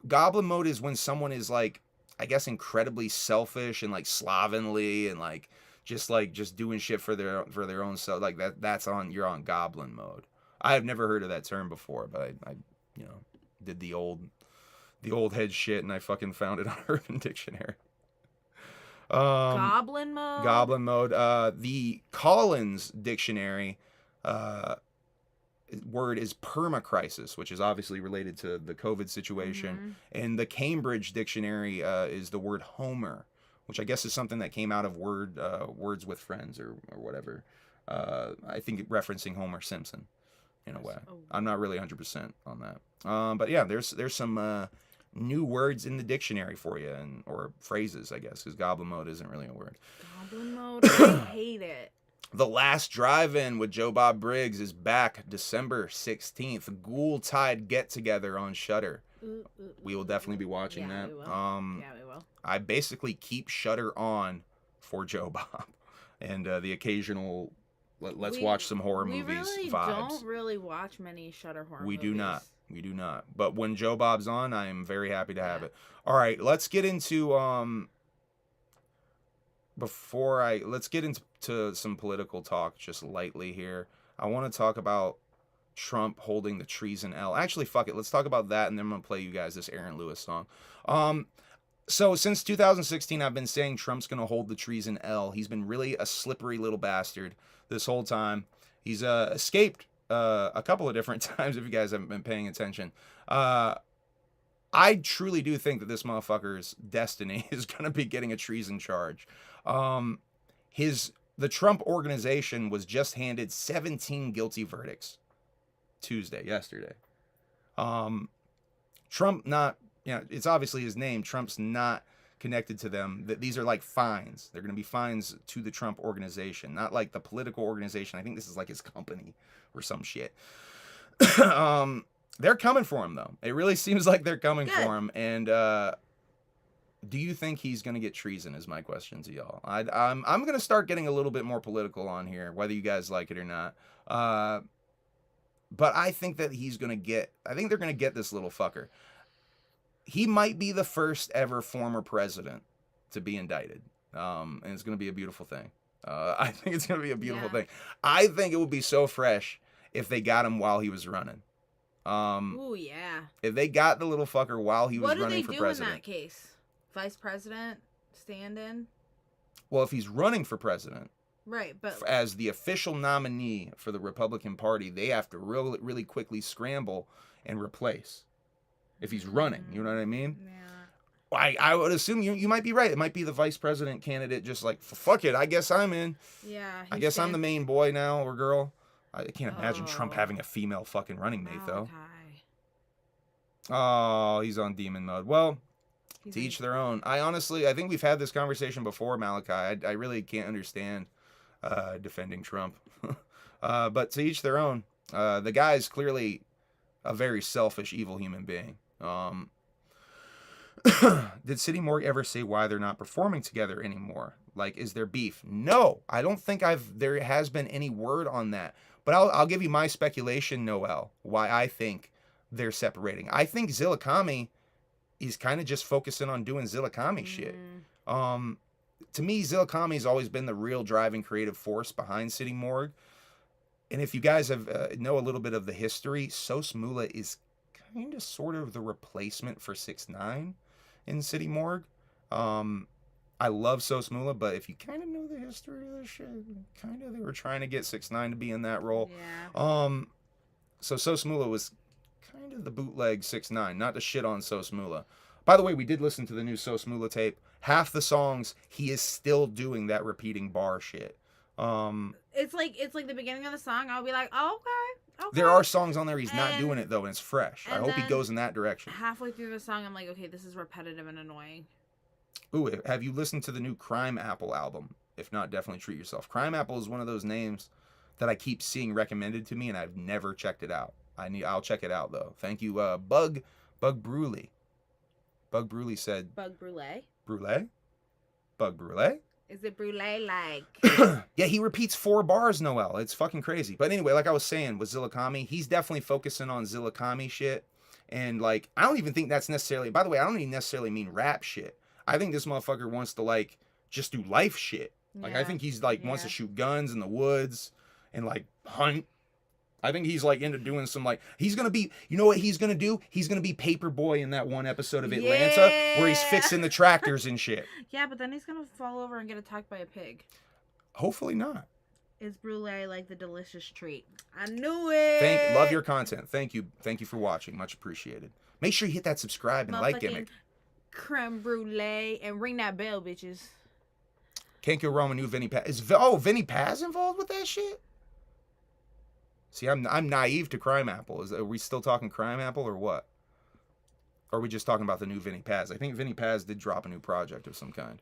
Goblin mode is when someone is like, I guess, incredibly selfish and like slovenly and like just doing shit for their own self. Like you're on goblin mode. I have never heard of that term before, but I did the old head shit and I fucking found it on Urban Dictionary. Goblin mode. Goblin mode. The Collins Dictionary word is permacrisis, which is obviously related to the COVID situation. Mm-hmm. And the Cambridge Dictionary is the word Homer, which I guess is something that came out of Words with Friends or whatever. I think referencing Homer Simpson in a way. I'm not really 100% on that. But yeah, there's some new words in the dictionary for you, or phrases, I guess, because goblin mode isn't really a word. Goblin mode? I hate it. The Last Drive-In with Joe Bob Briggs is back December 16th. Ghoul Tide Get Together on Shudder. We will definitely be watching that. We will. Yeah, we will. I basically keep Shudder on for Joe Bob and the occasional let's watch some horror movies really vibes. Don't really watch many Shudder horror We movies. We do not. But when Joe Bob's on, I am very happy to have it. All right, let's get into let's get into some political talk just lightly here. I want to talk about Trump holding the treason L. Actually, fuck it. Let's talk about that, and then I'm going to play you guys this Aaron Lewis song. So since 2016, I've been saying Trump's going to hold the treason L. He's been really a slippery little bastard this whole time. He's escaped a couple of different times, if you guys haven't been paying attention. I truly do think that this motherfucker's destiny is going to be getting a treason charge. The Trump organization was just handed 17 guilty verdicts yesterday. Trump it's obviously his name. Trump's not connected to them. These are like fines. They're going to be fines to the Trump organization, not like the political organization. I think this is like his company or some shit. They're coming for him, though. It really seems like they're coming for him. And do you think he's going to get treason is my question to y'all. I'm going to start getting a little bit more political on here, whether you guys like it or not. But I think that I think they're going to get this little fucker. He might be the first ever former president to be indicted. And it's going to be a beautiful thing. I think it's going to be a beautiful thing. I think it would be so fresh if they got him while he was running. Ooh, yeah. If they got the little fucker while he was running for president. What do they do in that case? Vice president? Stand-in? Well, if he's running for president. Right, but as the official nominee for the Republican Party, they have to really, really quickly scramble and replace. If he's running, you know what I mean? Yeah. I would assume you might be right. It might be the vice president candidate just like, fuck it, I guess I'm in. Yeah. I guess I'm the main boy now, or girl. I can't imagine Trump Oh. having a female fucking running mate, though. Malachi. Oh, he's on demon mode. Well, He's to in- each their own. I think we've had this conversation before, Malachi. I really can't understand defending Trump. But to each their own. The guy's clearly a very selfish, evil human being. Did City Morgue ever say why they're not performing together anymore? Like, is there beef? No, I don't think there has been any word on that. But I'll give you my speculation, Noel, why I think they're separating. I think Zillakami is kind of just focusing on doing Zillakami shit. To me, Zillakami's always been the real driving creative force behind City Morgue. And if you guys know a little bit of the history, Sos Mula is kind of sort of the replacement for 6ix9ine in City Morgue. I love Sos Mula, but if you kind of know the history of this shit, kind of they were trying to get 6ix9ine to be in that role. Yeah. So Sos Mula was kind of the bootleg 6ix9ine, not to shit on Sos Mula. By the way, we did listen to the new Sos Mula tape. Half the songs, he is still doing that repeating bar shit. It's like the beginning of the song. I'll be like, oh, okay. There are songs on there he's not doing it though, and it's fresh. I and hope he then goes in that direction. Halfway through the song, I'm like, okay, this is repetitive and annoying. Ooh, have you listened to the new Crime Apple album? If not, definitely treat yourself. Crime Apple is one of those names that I keep seeing recommended to me, and I've never checked it out. I'll check it out though. Thank you, Bug Brulee. Bug Brulee said. Bug brulee. Brulee. Bug Brulee. Is it brulee like? Yeah, he repeats 4 bars, Noel. It's fucking crazy. But anyway, like I was saying with Zillakami, he's definitely focusing on Zillakami shit. And like, I don't even think that's necessarily, by the way, I don't even necessarily mean rap shit. I think this motherfucker wants to like just do life shit. Like, I think he's like wants to shoot guns in the woods and like hunt. I think he's like into doing some like, he's going to be, you know what he's going to do? He's going to be Paperboy in that one episode of Atlanta where he's fixing the tractors and shit. Yeah, but then he's going to fall over and get attacked by a pig. Hopefully not. Is brulee like the delicious treat? I knew it. Love your content. Thank you for watching. Much appreciated. Make sure you hit that subscribe and like gimmick. Creme brulee and ring that bell, bitches. Can't go wrong with new Vinny Paz. Vinny Paz involved with that shit? See, I'm naive to Crime Apple. Are we still talking Crime Apple or what? Or are we just talking about the new Vinny Paz? I think Vinny Paz did drop a new project of some kind.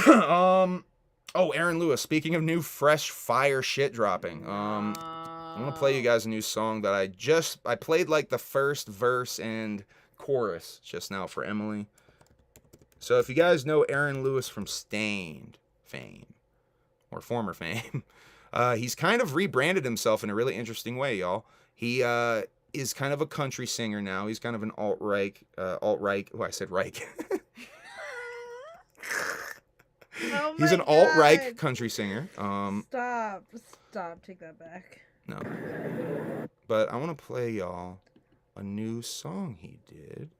Oh, Aaron Lewis. Speaking of new, fresh, fire shit dropping. I'm gonna play you guys a new song that I played like the first verse and chorus just now for Emily. So if you guys know Aaron Lewis from Stained fame or former fame, he's kind of rebranded himself in a really interesting way, y'all. He is kind of a country singer now. He's kind of an alt-right. Oh, I said Reich. Oh He's an alt-right country singer. Stop. Take that back. No. But I want to play y'all a new song he did.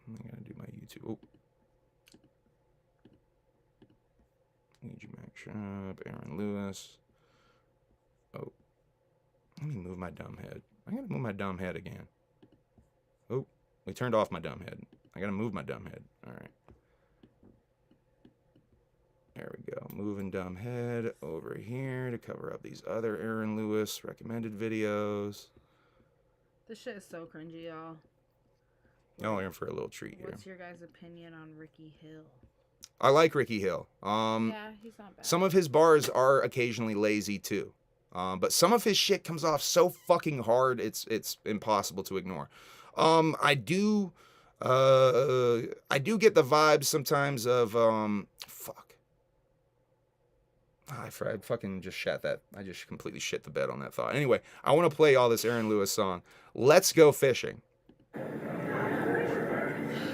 I gotta do my YouTube. Oh. Ouija Matchup, Aaron Lewis. Oh. Let me move my dumb head. I gotta move my dumb head again. Oh, we turned off my dumb head. I gotta move my dumb head. Alright. There we go. Moving dumb head over here to cover up these other Aaron Lewis recommended videos. This shit is so cringy, y'all. Y'all are in for a little treat here. What's your guys' opinion on Ricky Hill? I like Ricky Hill. Yeah, he's not bad. Some of his bars are occasionally lazy too. But some of his shit comes off so fucking hard, it's impossible to ignore. I do get the vibes sometimes of fuck. I fucking just shat that. I just completely shit the bed on that thought. Anyway, I want to play all this Aaron Lewis song. Let's Go Fishing.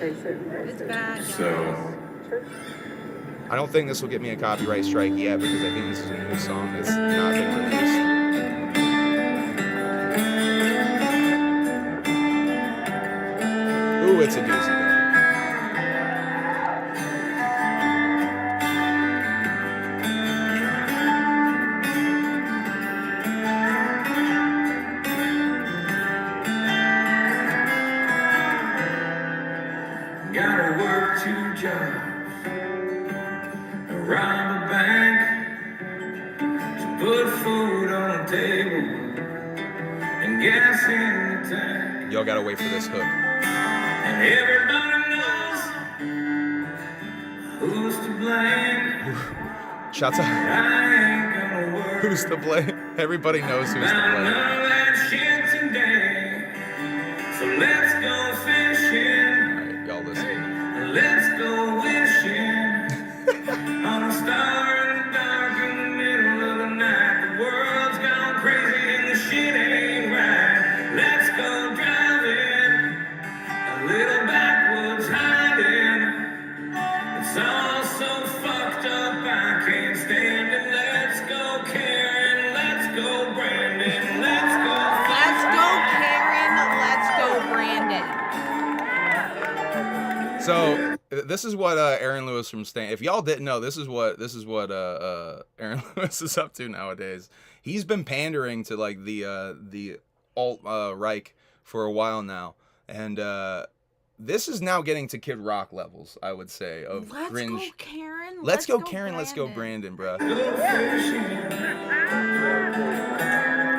It's bad, So, I don't think this will get me a copyright strike yet because I think this is a new song that's not been released. Ooh, it's a doozy though. 2 jobs, to rob a bank, to put food on the table, and gas in the tank. Y'all gotta wait for this hook. And everybody knows who's to blame. Shouts out. I ain't gonna work. Who's to blame? Everybody knows who's to None blame. of that shit today. So let's go fishing. Alright, y'all listen. Let's go wishing on a star in the dark in the middle of the night. The world's gone crazy and the shit ain't right. Let's go driving, a little backwoods hiding. It's all so fucked up, I can't stand it. Let's go Karen, let's go Brandon, let's go. Let's go, Karen. Let's go, Brandon. So this is what Aaron Lewis from Stain. If y'all didn't know, this is what Aaron Lewis is up to nowadays. He's been pandering to like the alt Reich for a while now, and this is now getting to Kid Rock levels, I would say, of Let's cringe. go, Karen. Let's go Karen. Let's go Brandon, bro.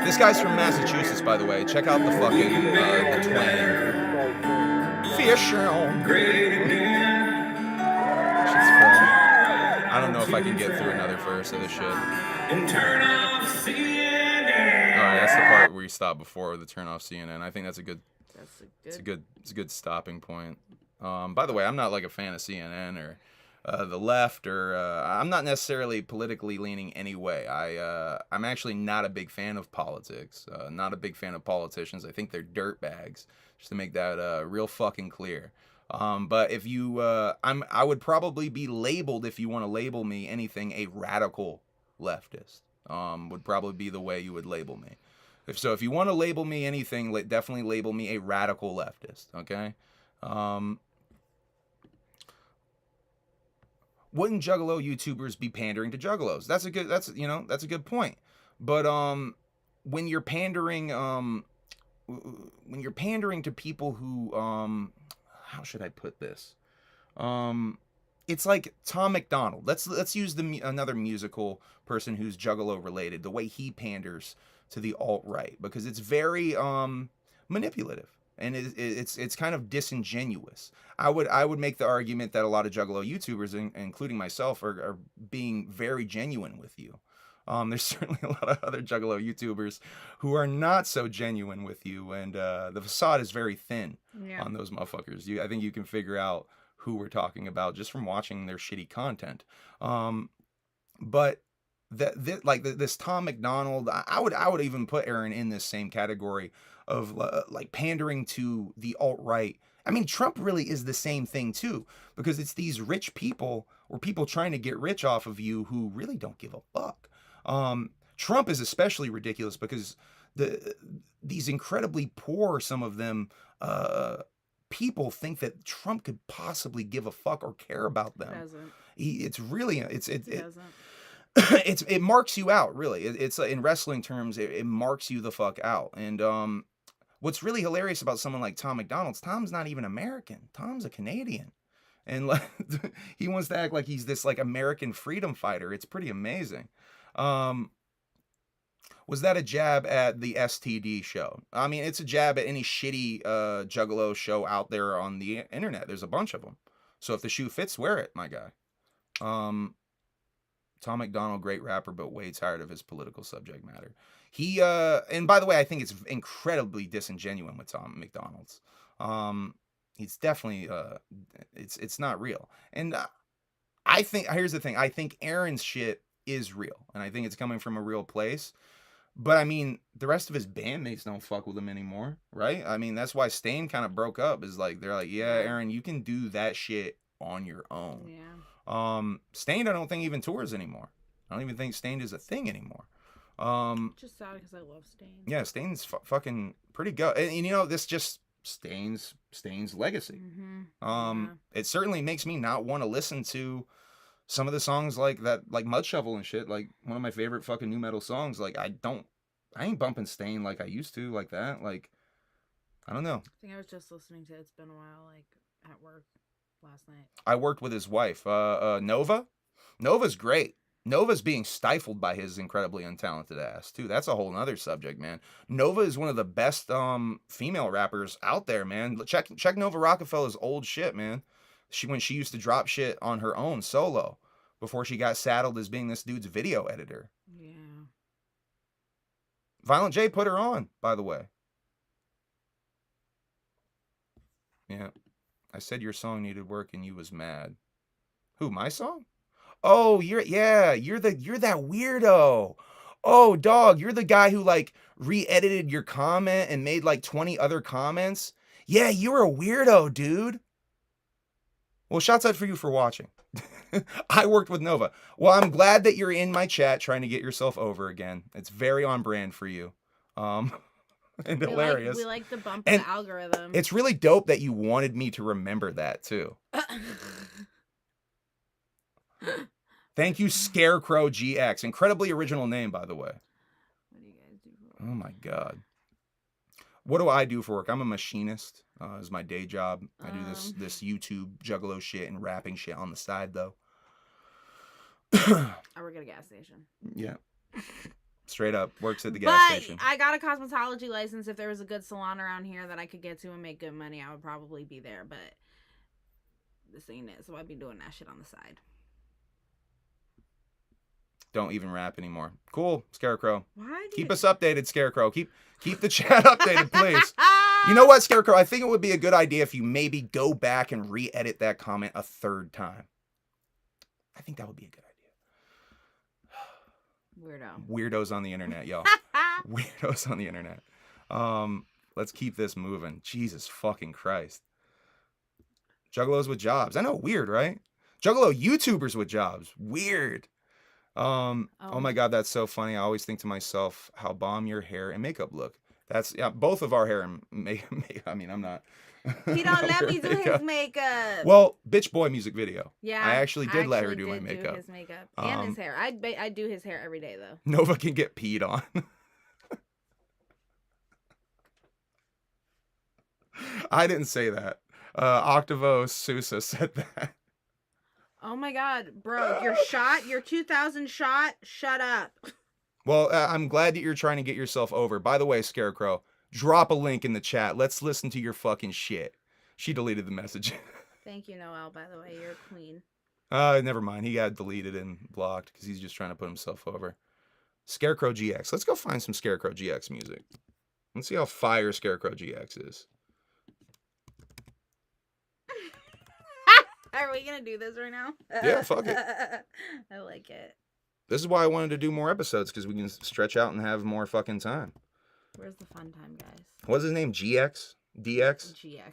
This guy's from Massachusetts, by the way. Check out the fucking the twang. Fish on. I don't know if I can get through another verse of this shit. And turn off CNN. Alright, that's the part where you stop before the turn off CNN. I think that's a good That's it's a good stopping point. By the way, I'm not like a fan of CNN or the left, or I'm not necessarily politically leaning any way. I'm actually not a big fan of politics. Not a big fan of politicians. I think they're dirtbags. Just to make that real fucking clear. But if you, I would probably be labeled, if you want to label me anything, a radical leftist. Would probably be the way you would label me. If you want to label me anything, definitely label me a radical leftist. Okay. Wouldn't Juggalo YouTubers be pandering to Juggalos? That's a good point. But when you're pandering to people who how should I put this? It's like Tom McDonald. Let's use another musical person who's Juggalo related. The way he panders to the alt-right, because it's very manipulative. And it's kind of disingenuous. I would make the argument that a lot of Juggalo YouTubers, including myself, are being very genuine with you. There's certainly a lot of other Juggalo YouTubers who are not so genuine with you, and the facade is very thin on those motherfuckers. I think you can figure out who we're talking about just from watching their shitty content. But this Tom McDonald, I would even put Aaron in this same category of like pandering to the alt-right. I mean, Trump really is the same thing too, because it's these rich people or people trying to get rich off of you who really don't give a fuck. Trump is especially ridiculous because these incredibly poor, some of them, people think that Trump could possibly give a fuck or care about them. It doesn't. It marks you out, really. It's in wrestling terms, it marks you the fuck out. And what's really hilarious about someone like Tom McDonald, Tom's not even American. Tom's a Canadian. And like, he wants to act like he's this like American freedom fighter. It's pretty amazing. Was that a jab at the STD show? I mean, it's a jab at any shitty Juggalo show out there on the internet. There's a bunch of them. So if the shoe fits, wear it, my guy. Tom McDonald, great rapper, but way tired of his political subject matter. He, and by the way, I think it's incredibly disingenuous with Tom McDonald's. He's definitely, it's not real. And I think, here's the thing. I think Aaron's shit is real. And I think it's coming from a real place. But I mean, the rest of his bandmates don't fuck with him anymore, right? I mean, that's why Stain kind of broke up. Is like, they're like, yeah, Aaron, you can do that shit on your own. Yeah. Stained, I don't think even tours anymore. I don't even think Stained is a thing anymore. Just sad because I love Stain. Yeah, Stain's fucking pretty good. And you know, this just Stain's legacy. It certainly makes me not want to listen to some of the songs like that, like Mud Shovel and shit. Like one of my favorite fucking new metal songs. Like I ain't bumping Stain like I used to, like that. Like, I don't know. I think I was just listening to It's Been a While, like at work. last night. I worked with his wife, Nova. Nova's great. Nova's being stifled by his incredibly untalented ass too. That's a whole nother subject, man. Nova is one of the best female rappers out there, man. Check Nova Rockefeller's old shit, man. When she used to drop shit on her own solo before she got saddled as being this dude's video editor. Yeah. Violent J put her on, by the way. Yeah. I said your song needed work and you was mad. Who, my song? Oh, you're that weirdo. Oh, dog, you're the guy who like re-edited your comment and made like 20 other comments. Yeah, you're a weirdo, dude. Well, shouts out for you for watching. I worked with Nova. Well, I'm glad that you're in my chat trying to get yourself over again. It's very on brand for you. And hilarious. We like the bump in the algorithm. It's really dope that you wanted me to remember that too. Thank you, Scarecrow GX. Incredibly original name, by the way. What do you guys do for work? Oh my God. What do I do for work? I'm a machinist. Is my day job. I do this YouTube Juggalo shit and rapping shit on the side though. I work at a gas station. Yeah. Straight up. Works at the gas station. I got a cosmetology license. If there was a good salon around here that I could get to and make good money, I would probably be there. But this ain't it. So I'd be doing that shit on the side. Don't even rap anymore. Cool, Scarecrow. Why do Keep us updated, Scarecrow. Keep the chat updated, please. You know what, Scarecrow? I think it would be a good idea if you maybe go back and re-edit that comment a third time. I think that would be a good idea. Weirdo. Weirdos on the internet, y'all. Weirdos on the internet. Let's keep this moving. Jesus fucking Christ. Juggalos with jobs. I know, weird, right? Juggalo YouTubers with jobs. Weird. Oh my God, that's so funny. I always think to myself, how bomb your hair and makeup look. That's, yeah, both of our hair and makeup. I mean, I'm not. He don't let me do his makeup. Well, Bitch Boy music video. Yeah. I actually did let her do my makeup. Do his makeup and his hair. I do his hair every day though. Nova can get peed on. I didn't say that. Octavo Sousa said that. Oh my God, bro, your 2000 shot, shut up. Well, I'm glad that you're trying to get yourself over. By the way, Scarecrow, drop a link in the chat. Let's listen to your fucking shit. She deleted the message. Thank you, Noel, by the way. You're a queen. Never mind. He got deleted and blocked because he's just trying to put himself over. Scarecrow GX. Let's go find some Scarecrow GX music. Let's see how fire Scarecrow GX is. Are we gonna do this right now? Yeah, fuck it. I like it. This is why I wanted to do more episodes, because we can stretch out and have more fucking time. Where's the fun time, guys? What's his name? GX? DX? GX.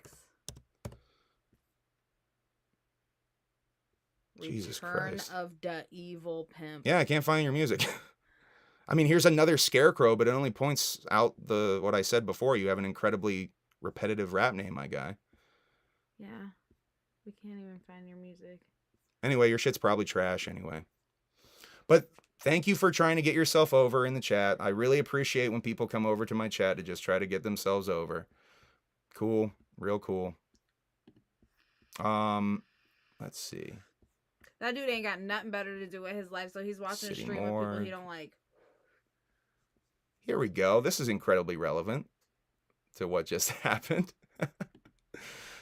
Jesus Return Christ. of the Evil Pimp. Yeah, I can't find your music. I mean, here's another Scarecrow, but it only points out what I said before. You have an incredibly repetitive rap name, my guy. Yeah. We can't even find your music. Anyway, your shit's probably trash anyway. But thank you for trying to get yourself over in the chat. I really appreciate when people come over to my chat to just try to get themselves over. Cool. Real cool. Let's see. That dude ain't got nothing better to do with his life, so he's watching City a stream Morgue. with people he don't like. Here we go. This is incredibly relevant to what just happened.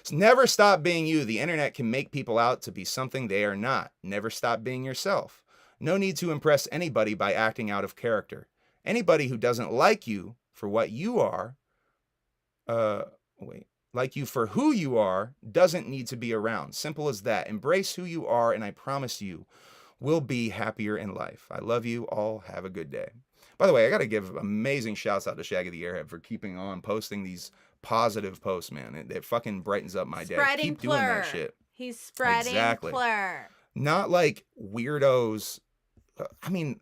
So never stop being you. The internet can make people out to be something they are not. Never stop being yourself. No need to impress anybody by acting out of character. Anybody who doesn't like you for what you are, like you for who you are, doesn't need to be around. Simple as that. Embrace who you are, and I promise you will be happier in life. I love you all. Have a good day. By the way, I got to give amazing shouts out to Shaggy the Airhead for keeping on posting these positive posts, man. It fucking brightens up my day. Keep doing that shit. He's spreading PLUR. Not like weirdos. I mean,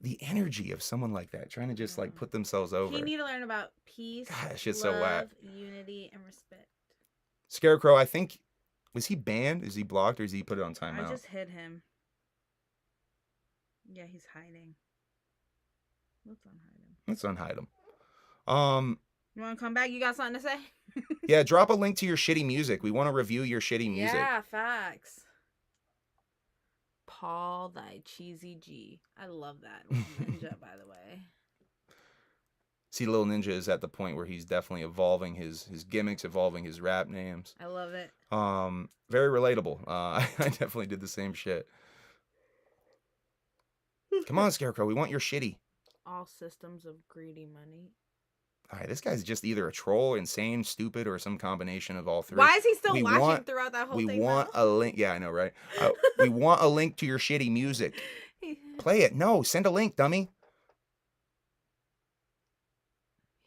the energy of someone like that trying to just like put themselves over. You need to learn about peace, God, that shit's love, so whack. unity, and respect. Scarecrow, I think, was he banned? Is he blocked, or is he put it on timeout? I just hid him. Yeah, he's hiding. Let's unhide him. Let's unhide him. You want to come back? You got something to say? Yeah, drop a link to your shitty music. We want to review your shitty music. Yeah, facts. Paul, thy cheesy G. I love that little ninja, by the way. See, Little Ninja is at the point where he's definitely evolving his gimmicks, evolving his rap names. I love it. Very relatable. I definitely did the same shit. Come on, Scarecrow. We want your shitty. All systems of greedy money. All right, this guy's just either a troll, insane, stupid, or some combination of all three. Why is he still We watching want- throughout that whole We thing? want a link. Yeah, I know, right? We want a link to your shitty music. Play it. No, send a link, dummy.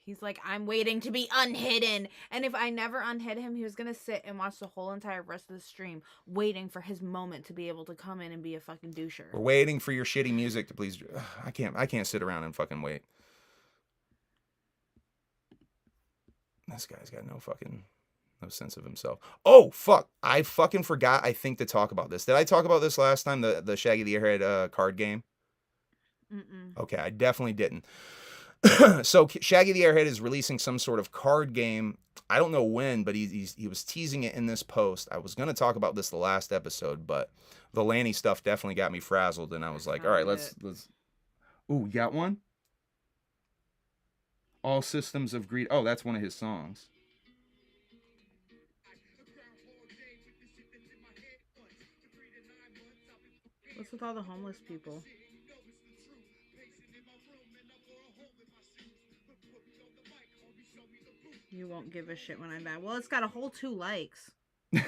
He's like, I'm waiting to be unhidden. And if I never unhid him, he was going to sit and watch the whole entire rest of the stream, waiting for his moment to be able to come in and be a fucking doucher. We're waiting for your shitty music to please. I can't sit around and fucking wait. This guy's got no sense of himself. Oh, fuck. I fucking forgot, I think, to talk about this. Did I talk about this last time? The Shaggy the Airhead card game? Mm-mm. Okay, I definitely didn't. So Shaggy the Airhead is releasing some sort of card game. I don't know when, but he was teasing it in this post. I was going to talk about this the last episode, but the Lanny stuff definitely got me frazzled, and I was like, all right, let's. Ooh, you got one? All Systems of Greed. Oh, that's one of his songs. What's with all the homeless people? You won't give a shit when I'm back. Well, it's got a whole 2 likes. Good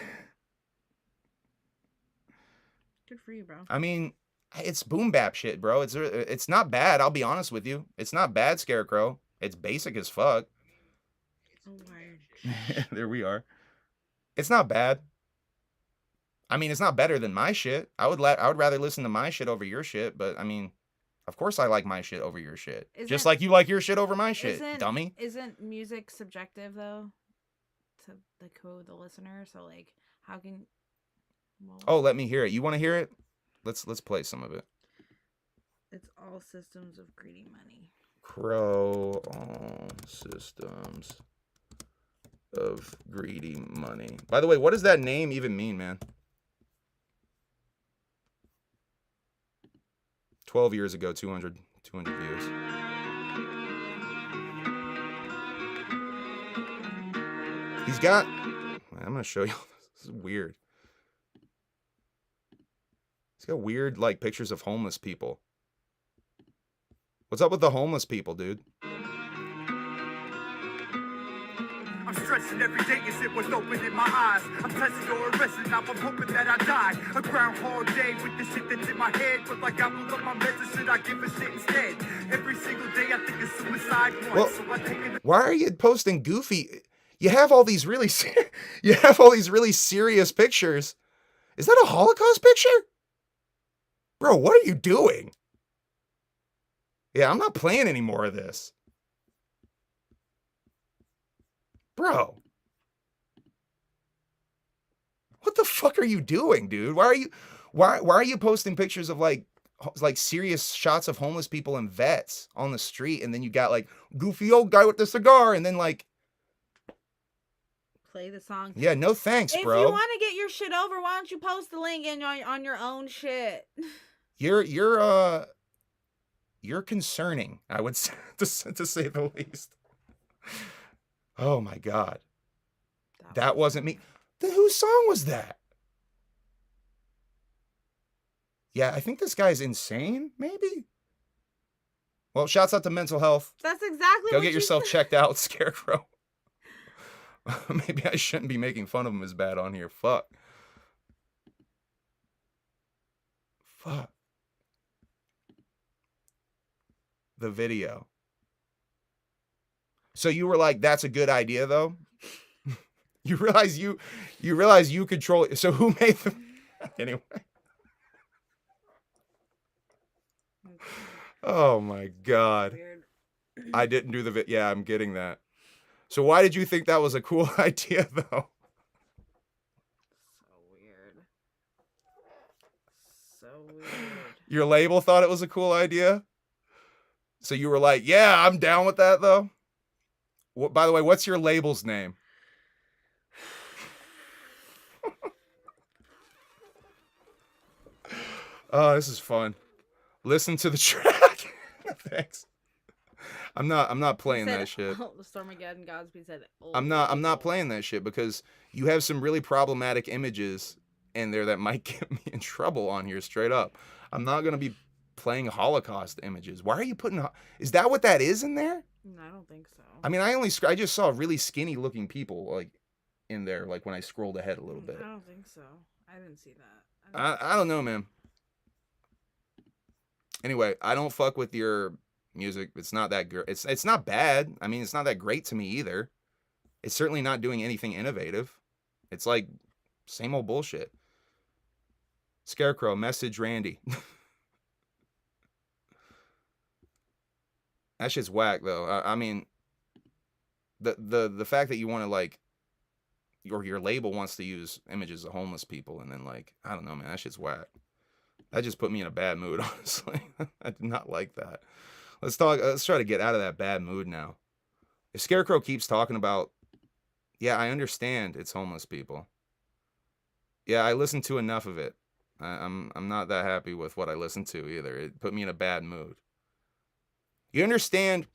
for you, bro. I mean, it's boom bap shit, bro. It's not bad. I'll be honest with you. It's not bad, Scarecrow. It's basic as fuck. Oh, word. There we are. It's not bad. I mean, it's not better than my shit. I would rather listen to my shit over your shit, but I mean, of course I like my shit over your shit. Just like you like your shit over my shit, dummy. Isn't music subjective though? To the listener, so like, how can? Well, Oh, let me hear it. You want to hear it? Let's play some of it. It's all systems of greedy money. Crow, all systems of greedy money. By the way, what does that name even mean, man? 12 years ago, 200 views. He's got... I'm going to show you. This is weird. He's got weird, like, pictures of homeless people. What's up with the homeless people, dude? I'm stressing every day as it was open in my eyes. I'm testing or arresting, now I'm hoping that I die. A groundhog day with the shit that's in my head. But like I blew up my meds, or should I give a shit instead? Every single day I think of suicide once. Well, So I take it. why are you posting goofy? You have all these really serious pictures. Is that a Holocaust picture? Bro, what are you doing? Yeah, I'm not playing any more of this. Bro. What the fuck are you doing, dude? Why are you posting pictures of like serious shots of homeless people and vets on the street, and then you got like goofy old guy with the cigar, and then like Play the song. yeah, no thanks, If bro. you want to get your shit over, why don't you post the link on your own shit? You're concerning, I would say, to say the least. Oh my god. That wasn't me. Then whose song was that? Yeah, I think this guy's insane, maybe? Well, shouts out to mental health. That's exactly Go what get you yourself said. checked out, Scarecrow. Maybe I shouldn't be making fun of him as bad on here. Fuck. The video. So you were like, that's a good idea, though? You realize you control it. So who made the... Anyway. Oh, my God. Weird. I didn't do the... Yeah, I'm getting that. So why did you think that was a cool idea, though? So weird. So weird. Your label thought it was a cool idea? So you were like, yeah, I'm down with that, though? By the way, what's your label's name? Oh, this is fun. Listen to the track. Thanks. I'm not playing that shit. Oh, Stormageddon Godspeed said. I'm not playing that shit because you have some really problematic images in there that might get me in trouble on here straight up. I'm not gonna be playing Holocaust images. Why are you putting? Is that what that is in there? No, I don't think so. I mean, I just saw really skinny looking people like in there, like when I scrolled ahead a little bit. I don't think so. I didn't see that. I don't know, man. Anyway, I don't fuck with your music. It's not that good. It's not bad. I mean, it's not that great to me either. It's certainly not doing anything innovative. It's like same old bullshit. Scarecrow, message Randy. That shit's whack though. I mean, the fact that you want to like, or your label wants to use images of homeless people, and then like, I don't know, man, that shit's whack. That just put me in a bad mood, honestly. I did not like that. Let's try to get out of that bad mood now. If Scarecrow keeps talking about, yeah, I understand it's homeless people. Yeah, I listened to enough of it. I'm not that happy with what I listened to either. It put me in a bad mood. You understand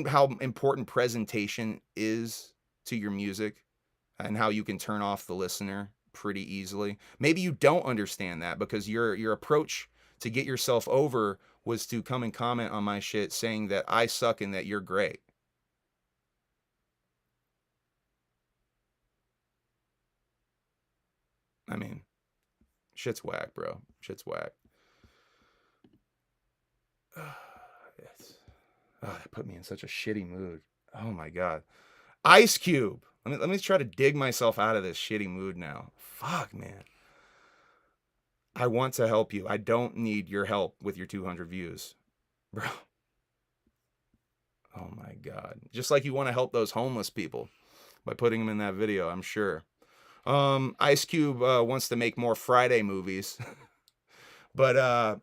how important presentation is to your music and how you can turn off the listener pretty easily. Maybe you don't understand that because your approach to get yourself over was to come and comment on my shit saying that I suck and that you're great. I mean, shit's whack, bro. Shit's whack. That put me in such a shitty mood. Oh my God. Ice Cube. Let me try to dig myself out of this shitty mood now. Fuck, man. I want to help you. I don't need your help with your 200 views. Bro. Oh my God. Just like you want to help those homeless people by putting them in that video, I'm sure. Ice Cube wants to make more Friday movies. But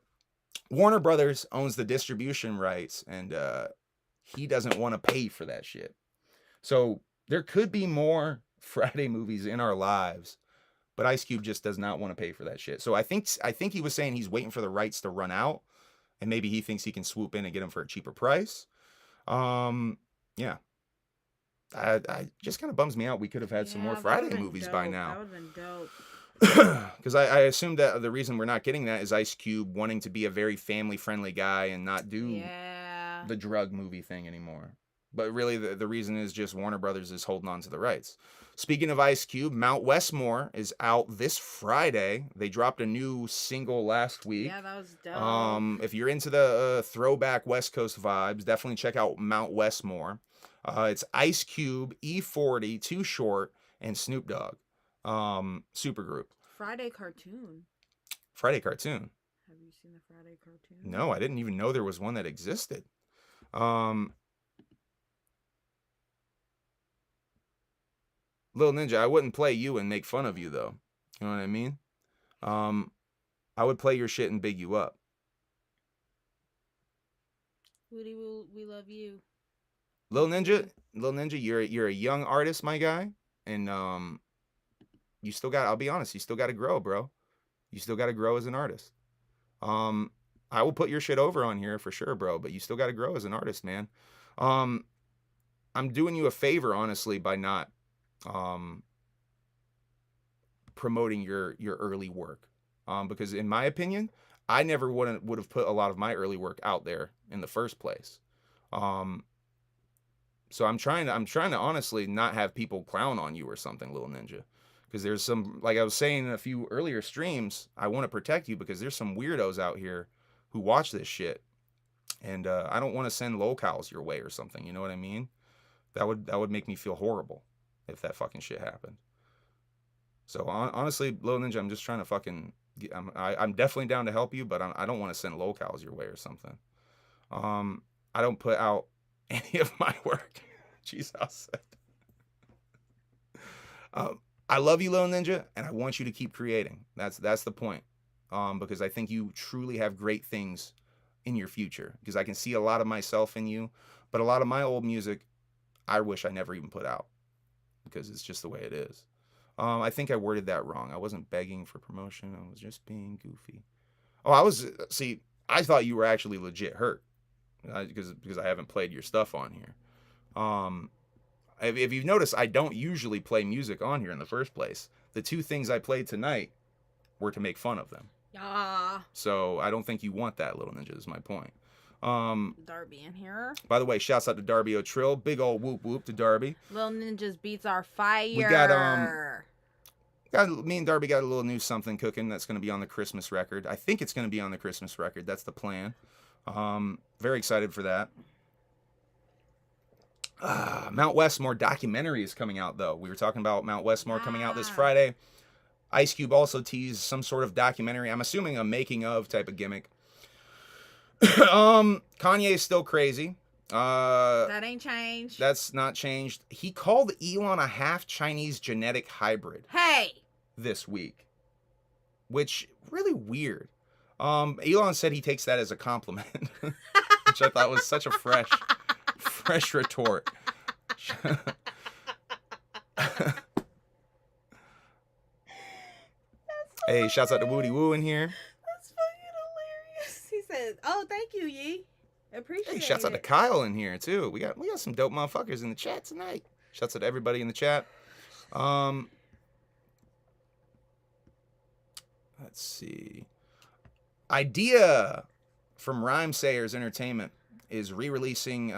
Warner Brothers owns the distribution rights, and he doesn't want to pay for that shit. So there could be more Friday movies in our lives, but Ice Cube just does not want to pay for that shit. So I think he was saying he's waiting for the rights to run out, and maybe he thinks he can swoop in and get them for a cheaper price. Yeah. I just kind of bums me out. We could have had some more Friday movies by now. That would have been dope. Because I assumed that the reason we're not getting that is Ice Cube wanting to be a very family-friendly guy and not do the drug movie thing anymore. But really, the reason is just Warner Brothers is holding on to the rights. Speaking of Ice Cube, Mount Westmore is out this Friday. They dropped a new single last week. Yeah, that was dope. If you're into the throwback West Coast vibes, definitely check out Mount Westmore. It's Ice Cube, E40, Too Short, and Snoop Dogg. Supergroup. Friday cartoon. Have you seen the Friday cartoon? No, I didn't even know there was one that existed. Little Ninja, I wouldn't play you and make fun of you though. You know what I mean? I would play your shit and big you up. Woody, we love you. Little Ninja, you're a young artist, my guy, and you still got, I'll be honest, you still got to grow, bro. You still got to grow as an artist. I will put your shit over on here for sure, bro, but you still got to grow as an artist, man. I'm doing you a favor, honestly, by not promoting your early work. Because in my opinion, I never would have put a lot of my early work out there in the first place. So I'm trying to honestly not have people clown on you or something, Little Ninja. Because there's some, like I was saying in a few earlier streams, I want to protect you because there's some weirdos out here who watch this shit. And I don't want to send locals your way or something, you know what I mean? That would make me feel horrible if that fucking shit happened. So honestly, Little Ninja, I'm just trying to fucking, I'm definitely down to help you, but I don't want to send locals your way or something. I don't put out any of my work. Jesus. I love you, Little Ninja, and I want you to keep creating. That's the point. Because I think you truly have great things in your future. Because I can see a lot of myself in you, but a lot of my old music, I wish I never even put out, because it's just the way it is. I think I worded that wrong. I wasn't begging for promotion. I was just being goofy. Oh, I thought you were actually legit hurt, because I haven't played your stuff on here. If you've noticed, I don't usually play music on here in the first place. The 2 things I played tonight were to make fun of them. Yeah. So I don't think you want that, Little Ninja, is my point. Darby in here. By the way, shouts out to Darby O'Trill. Big old whoop whoop to Darby. Little Ninja's beats are fire. We got me and Darby got a little new something cooking that's going to be on the Christmas record. I think it's going to be on the Christmas record. That's the plan. Very excited for that. Mount Westmore documentary is coming out, though. We were talking about Mount Westmore coming out this Friday. Ice Cube also teased some sort of documentary. I'm assuming a making of type of gimmick. Kanye is still crazy. That ain't changed. That's not changed. He called Elon a half Chinese genetic hybrid. Hey! This week. Which, really weird. Elon said he takes that as a compliment. Which I thought was such a fresh retort. Hey, shouts out to Woody Woo in here. That's fucking hilarious. He said, "Oh, thank you, Yee. Appreciate it." Hey, shouts out to Kyle in here too. We got some dope motherfuckers in the chat tonight. Shouts out to everybody in the chat. Let's see. Idea from Rhymesayers Entertainment is re-releasing.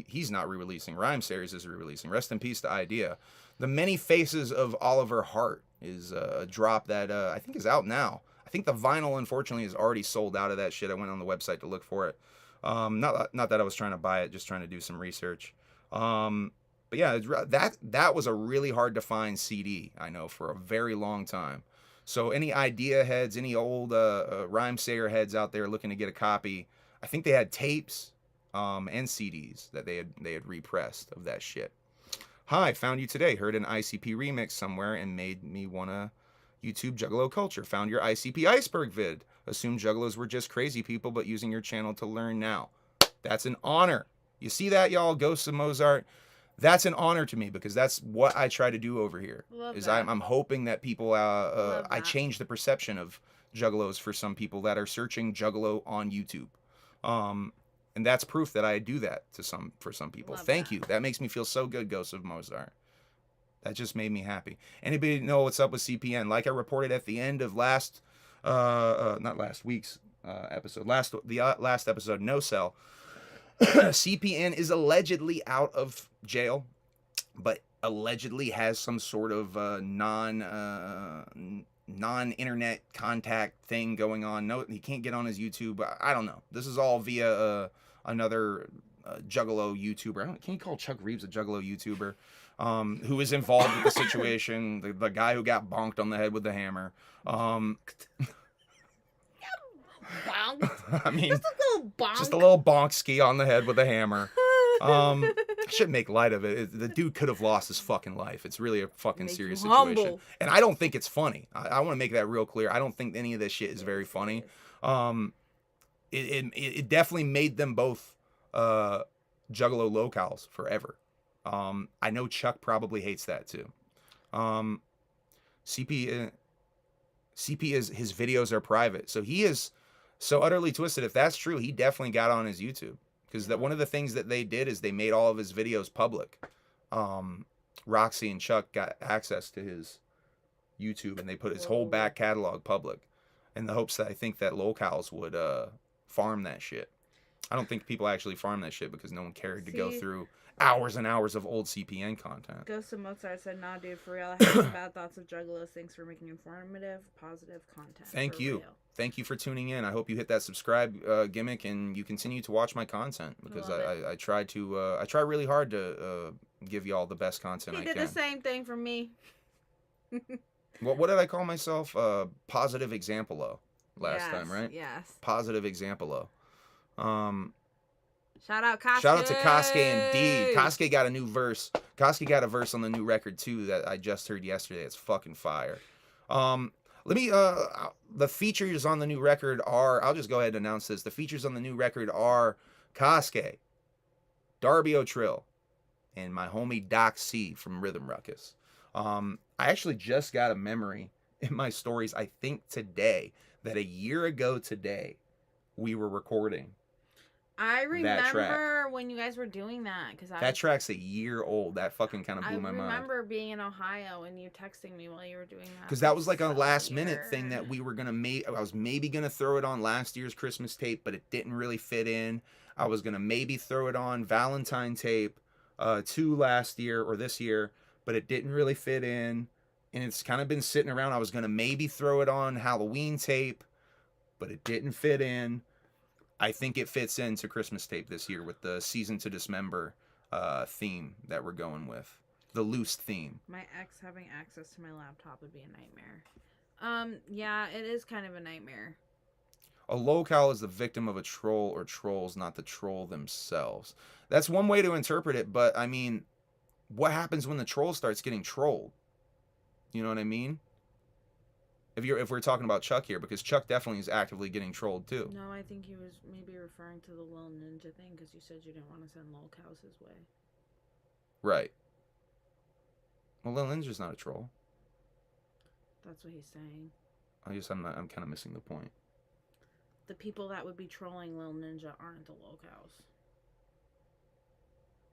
He's not re-releasing. Rhymesayers is re-releasing. Rest in peace to Idea. The Many Faces of Oliver Hart is a drop that I think is out now. I think the vinyl, unfortunately, is already sold out of that shit. I went on the website to look for it. Not that I was trying to buy it, just trying to do some research. But yeah, that was a really hard to find CD, I know, for a very long time. So any Idea heads, any old Rhymesayer heads out there looking to get a copy, I think they had tapes and CDs that they had repressed of that shit. Hi, found you today. Heard an ICP remix somewhere and made me wanna YouTube Juggalo culture. Found your ICP iceberg vid. Assumed Juggalos were just crazy people, but using your channel to learn now. That's an honor. You see that, y'all? Ghosts of Mozart. That's an honor to me, because that's what I try to do over here. I'm hoping that people, I change the perception of Juggalos for some people that are searching Juggalo on YouTube. And that's proof that I do that for some people. Thank you. That makes me feel so good, Ghosts of Mozart. That just made me happy. Anybody know what's up with CPN? Like I reported at the end of not last week's episode, last episode, No Cell. CPN is allegedly out of jail, but allegedly has some sort of non-internet contact thing going on. No, he can't get on his YouTube. I don't know. This is all via another Juggalo YouTuber. Can you call Chuck Reeves a Juggalo YouTuber? Who is involved with the situation? The guy who got bonked on the head with the hammer. I mean, just a little bonk. Just a little bonk ski on the head with a hammer. I shouldn't make light of it. The dude could have lost his fucking life. It's really a fucking serious situation. Humble. And I don't think it's funny. I want to make that real clear. I don't think any of this shit is very funny. It definitely made them both Juggalo locals forever. I know Chuck probably hates that too. CP is, his videos are private. So he is so utterly twisted. If that's true, he definitely got on his YouTube. Because one of the things that they did is they made all of his videos public. Roxy and Chuck got access to his YouTube, and they put his whole back catalog public in the hopes that I think that locals would farm that shit. I don't think people actually farm that shit because no one cared to go through hours and hours of old CPN content. Ghost of Mozart said, "Nah, dude, for real. I have some bad thoughts of Juggalos. Thanks for making informative, positive content." Thank you. Real. Thank you for tuning in. I hope you hit that subscribe gimmick and you continue to watch my content, because I try really hard to give y'all the best content I can. He did the same thing for me. What did I call myself? Positive example last time, right? Yes. Positive example. Shout out Kosuke. Shout out to Kosuke indeed. Kosuke got a new verse. Kosuke got a verse on the new record too that I just heard yesterday. It's fucking fire. The features on the new record are, I'll just go ahead and announce this. The features on the new record are Kosuke, Darby O'Trill, and my homie Doc C from Rhythm Ruckus. I actually just got a memory in my stories, I think today, that a year ago today, we were recording. I That track. remember when you guys were doing that because That track's a year old. That fucking kind of blew my mind. I remember being in Ohio and you texting me while you were doing that. Because that was like a So last minute weird. thing that we were gonna make. I was maybe gonna throw it on last year's Christmas tape, but it didn't really fit in. I was gonna maybe throw it on Valentine tape, 2 last year or this year, but it didn't really fit in, and it's kind of been sitting around. I was gonna maybe throw it on Halloween tape, but it didn't fit in. I think it fits into Christmas tape this year with the Season to Dismember theme that we're going with. The loose theme. My ex having access to my laptop would be a nightmare. Yeah, it is kind of a nightmare. A locale is the victim of a troll or trolls, not the troll themselves. That's one way to interpret it, but I mean, what happens when the troll starts getting trolled? You know what I mean? If we're talking about Chuck here, because Chuck definitely is actively getting trolled too. No, I think he was maybe referring to the Lil Ninja thing because you said you didn't want to send lolcows his way. Right. Well, Lil Ninja's not a troll. That's what he's saying. I'm kind of missing the point. The people that would be trolling Lil Ninja aren't the lolcows.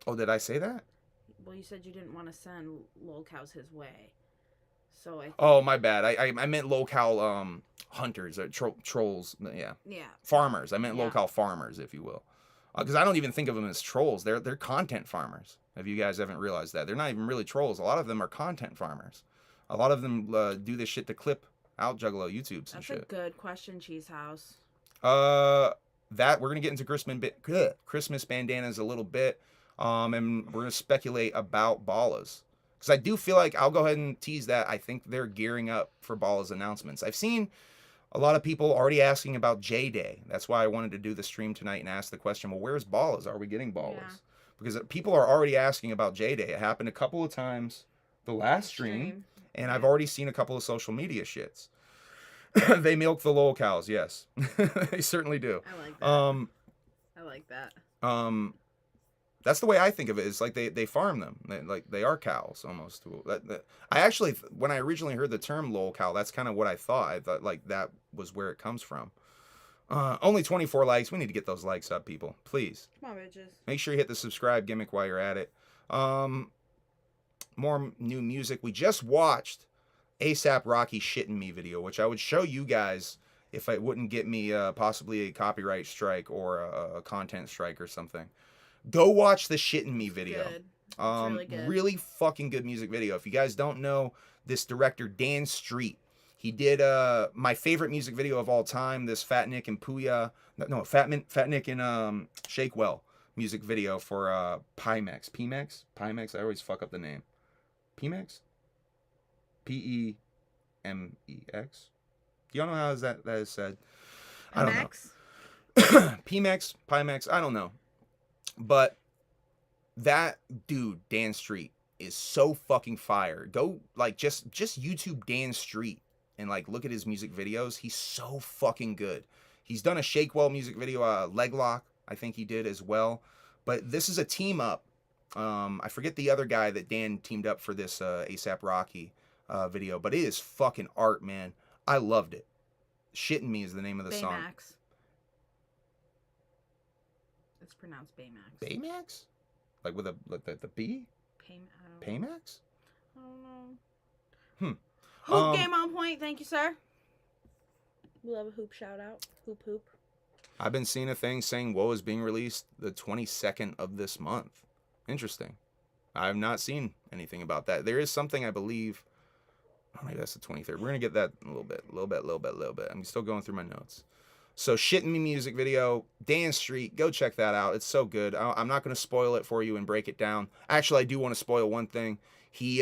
Oh, did I say that? Well, you said you didn't want to send lolcows his way. So I. Oh, my bad. I meant locale hunters or trolls. Yeah. Yeah. Farmers. I meant Yeah. locale farmers, if you will. Because I don't even think of them as trolls. They're content farmers. If you guys haven't realized that, they're not even really trolls. A lot of them are content farmers. A lot of them do this shit to clip out Juggalo YouTubes and That's shit. a good question, Cheese House. That we're gonna get into Christmas bandanas a little bit, and we're gonna speculate about Ballas. Because I do feel like I'll go ahead and tease that. I think they're gearing up for Ballas announcements. I've seen a lot of people already asking about J-Day. That's why I wanted to do the stream tonight and ask the question, well, where's Ballas? Are we getting Ballas? Yeah. Because people are already asking about J-Day. It happened a couple of times the last stream, and I've already seen a couple of social media shits. They milk the lol cows, yes. They certainly do. I like that. I like that. That's the way I think of it. It's like they farm them. They are cows almost. I actually, when I originally heard the term lol cow, that's kind of what I thought. I thought like that was where it comes from. Only 24 likes. We need to get those likes up, people. Please. Come on, bitches. Make sure you hit the subscribe gimmick while you're at it. More new music. We just watched ASAP Rocky Shitting Me video, which I would show you guys if it wouldn't get me possibly a copyright strike or a content strike or something. Go watch the Shitting Me video. Good. It's really good. Really fucking good music video. If you guys don't know this director, Dan Street, he did my favorite music video of all time, this Fat Nick and Puya, no, Fat Nick and Shakewell music video for Pimex. Pimex? I always fuck up the name. Pimex? P-E-M-E-X? Do y'all know how that is said? I don't know. Pimex, I don't know. But that dude, Dan Street, is so fucking fire. Go, like, just YouTube Dan Street and, like, look at his music videos. He's so fucking good. He's done a Shakewell music video, Leg Lock, I think he did as well. But this is a team up. I forget the other guy that Dan teamed up for this ASAP Rocky video, but it is fucking art, man. I loved it. Shitting Me is the name of the song. Baymax. It's pronounced Baymax. Baymax? Like with the B? Paymax? I don't know. Hoop game on point. Thank you, sir. We love a hoop shout out. Hoop hoop. I've been seeing a thing saying Woe is being released the 22nd of this month. Interesting. I have not seen anything about that. There is something I believe. Oh, maybe that's the 23rd. We're going to get that in a little bit. I'm still going through my notes. So, Shitting Me music video, Dan Street, go check that out. It's so good. I'm not going to spoil it for you and break it down. Actually, I do want to spoil one thing. He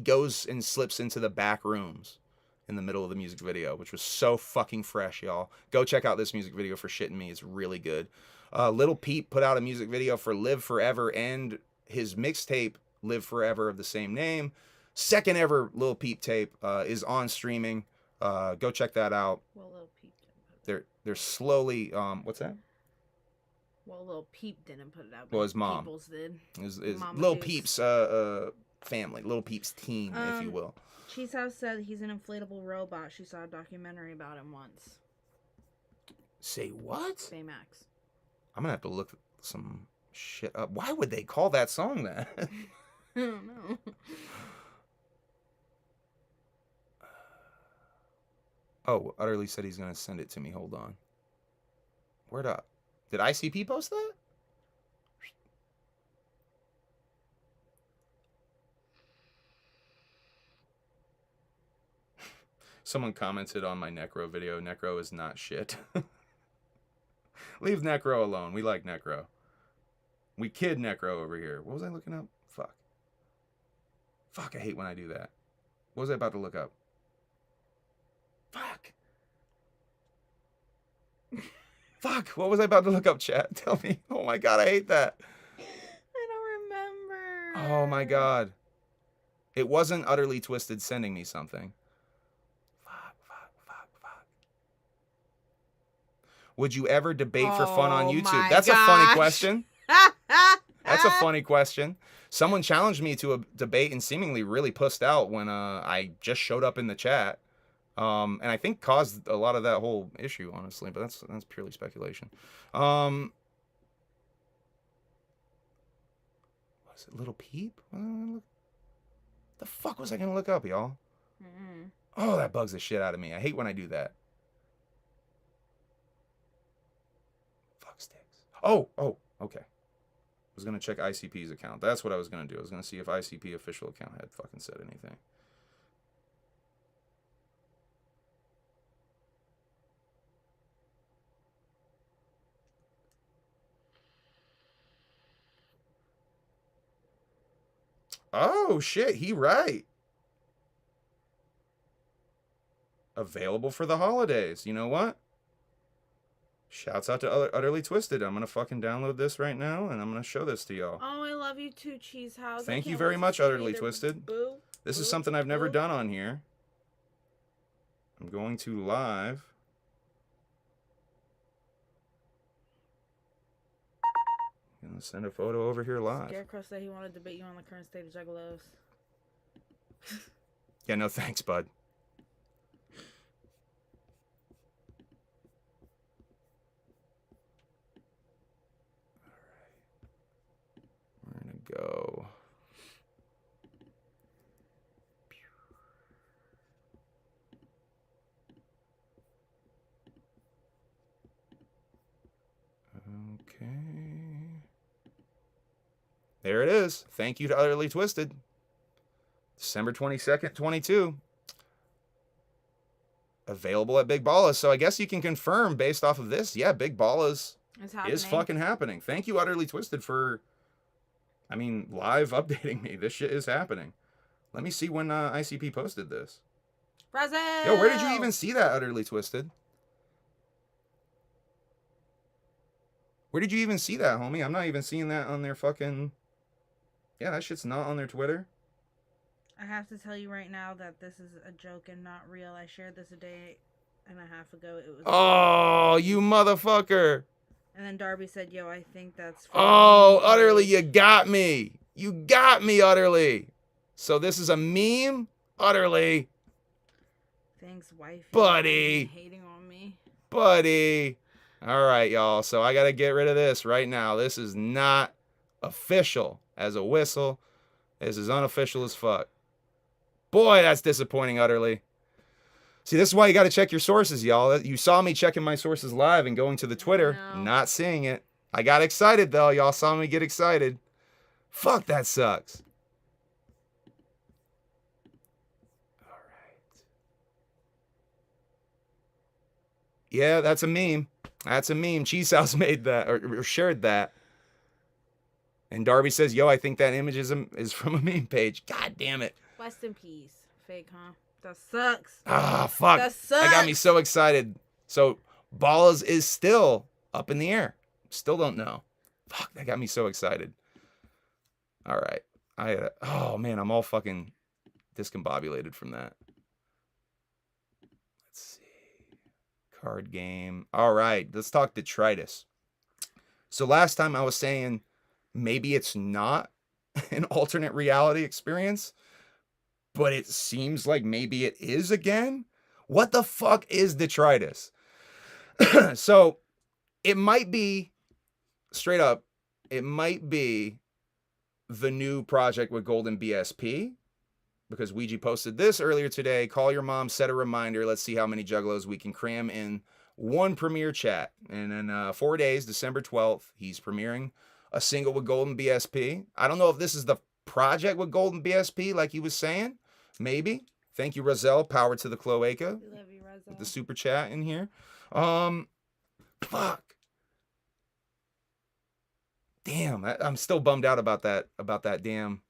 goes and slips into the back rooms in the middle of the music video, which was so fucking fresh, y'all. Go check out this music video for Shitting Me. It's really good. Little Peep put out a music video for Live Forever and his mixtape Live Forever of the same name. Second ever Lil Peep tape is on streaming. Go check that out. Well, Lil Peep. They're slowly what's that? Well, Lil Peep didn't put it out. Well, his mom. Peoples did. His Mama Lil Juice. Peep's family, Lil Peep's team, if you will. Cheese House said he's an inflatable robot. She saw a documentary about him once. Say what? Baymax. I'm gonna have to look some shit up. Why would they call that song that? I don't know. Oh, Utterly said he's gonna send it to me. Hold on. Word up. Did ICP post that? Someone commented on my Necro video. Necro is not shit. Leave Necro alone. We like Necro. We kid Necro over here. What was I looking up? Fuck. Fuck, I hate when I do that. What was I about to look up? Fuck. Fuck, what was I about to look up, chat? Tell me. Oh my god, I hate that. I don't remember. Oh my god. It wasn't Utterly Twisted sending me something. Fuck. Would you ever debate for fun on Oh YouTube? my That's a funny gosh. question. That's a funny question. Someone challenged me to a debate and seemingly really pussed out when I just showed up in the chat. And I think caused a lot of that whole issue, honestly, but that's purely speculation. What is it, Little Peep? The fuck was I gonna look up, y'all? Mm-mm. Oh, that bugs the shit out of me. I hate when I do that. Fuck sticks. Oh, okay. I was gonna check ICP's account. That's what I was gonna do. I was gonna see if ICP official account had fucking said anything. Oh, shit, he right. Available for the holidays. You know what? Shouts out to Utterly Twisted. I'm going to fucking download this right now, and I'm going to show this to y'all. Oh, I love you too, Cheese House. I Thank you can't very wait to much, see Utterly their Twisted. boo, This is boo, something I've never boo. done on here. I'm going to live. I'm going to send a photo over here live. Scarecrow said he wanted to debate you on the current state of Juggalos. Yeah, no thanks, bud. We're going to go. Okay. There it is. Thank you to Utterly Twisted. December 22nd, 22. Available at Big Ballas. So I guess you can confirm based off of this. Yeah, Big Ballas is fucking happening. Thank you, Utterly Twisted, for, live updating me. This shit is happening. Let me see when ICP posted this. Brazil! Yo, where did you even see that, Utterly Twisted? Where did you even see that, homie? I'm not even seeing that on their fucking... Yeah, that shit's not on their Twitter. I have to tell you right now that this is a joke and not real. I shared this a day and a half ago. It was. Oh, you motherfucker. And then Darby said, yo, I think that's... Oh, Utterly, you got me. You got me, Utterly. So this is a meme? Utterly. Thanks, wifey. Buddy. Hating on me. Buddy. All right, y'all. So I got to get rid of this right now. This is not official as a whistle. This is unofficial as fuck. Boy, that's disappointing, Utterly. See, this is why you got to check your sources, y'all. You saw me checking my sources live and going to the Twitter, not seeing it. I got excited, though. Y'all saw me get excited. Fuck, that sucks. All right. Yeah, that's a meme. That's a meme. Cheese House made that or shared that. And Darby says, yo, I think that image is from a meme page. God damn it. Rest in peace. Fake, huh? That sucks. Ah, fuck. That sucks. That got me so excited. So, Ballas is still up in the air. Still don't know. Fuck, that got me so excited. All right. Oh, man, I'm all fucking discombobulated from that. Let's see. Card game. All right, let's talk Detritus. So last time I was saying maybe it's not an alternate reality experience, but it seems like maybe it is again. What the fuck is Detritus? So it might be, straight up, it might be the new project with Golden BSP, because Ouija posted this earlier today. Call your mom, set a reminder. Let's see how many Juggalos we can cram in one premiere chat. And in 4 days, December 12th, he's premiering a single with Golden BSP. I don't know if this is the project with Golden BSP, like he was saying. Maybe. Thank you, Roselle. Power to the cloaca. We love you, Roselle. With the super chat in here. Fuck. Damn, I'm still bummed out about that damn.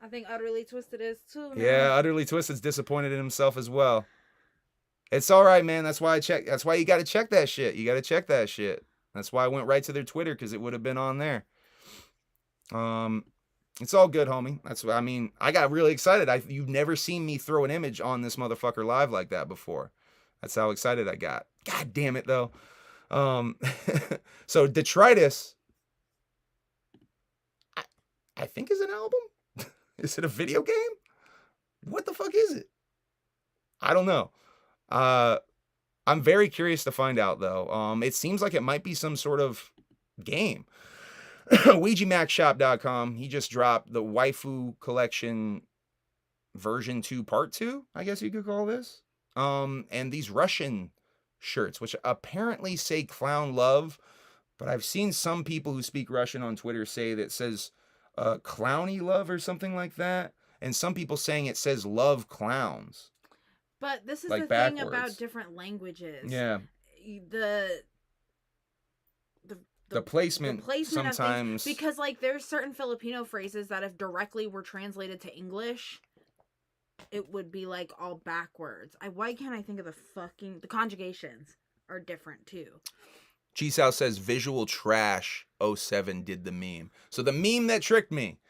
I think Utterly Twisted is too. Man. Yeah, Utterly Twisted's disappointed in himself as well. It's all right, man. That's why you got to check that shit. You got to check that shit. That's why I went right to their Twitter, because it would have been on there. It's all good, homie. I got really excited. You've never seen me throw an image on this motherfucker live like that before. That's how excited I got. God damn it, though. So Detritus, I think, is an album. Is it a video game? What the fuck is it? I don't know. I'm very curious to find out, though. It seems like it might be some sort of game. OuijaMaxShop.com. He just dropped the Waifu Collection version 2 part 2, I guess you could call this. And these Russian shirts, which apparently say clown love, but I've seen some people who speak Russian on Twitter say that it says clowny love or something like that. And some people saying it says love clowns. But this is like the backwards. thing about different languages. Yeah. The placement sometimes, because like there's certain Filipino phrases that if directly were translated to English, it would be like all backwards. Why can't I think of the conjugations are different too. G-South says Visual Trash 07 did the meme. So the meme that tricked me.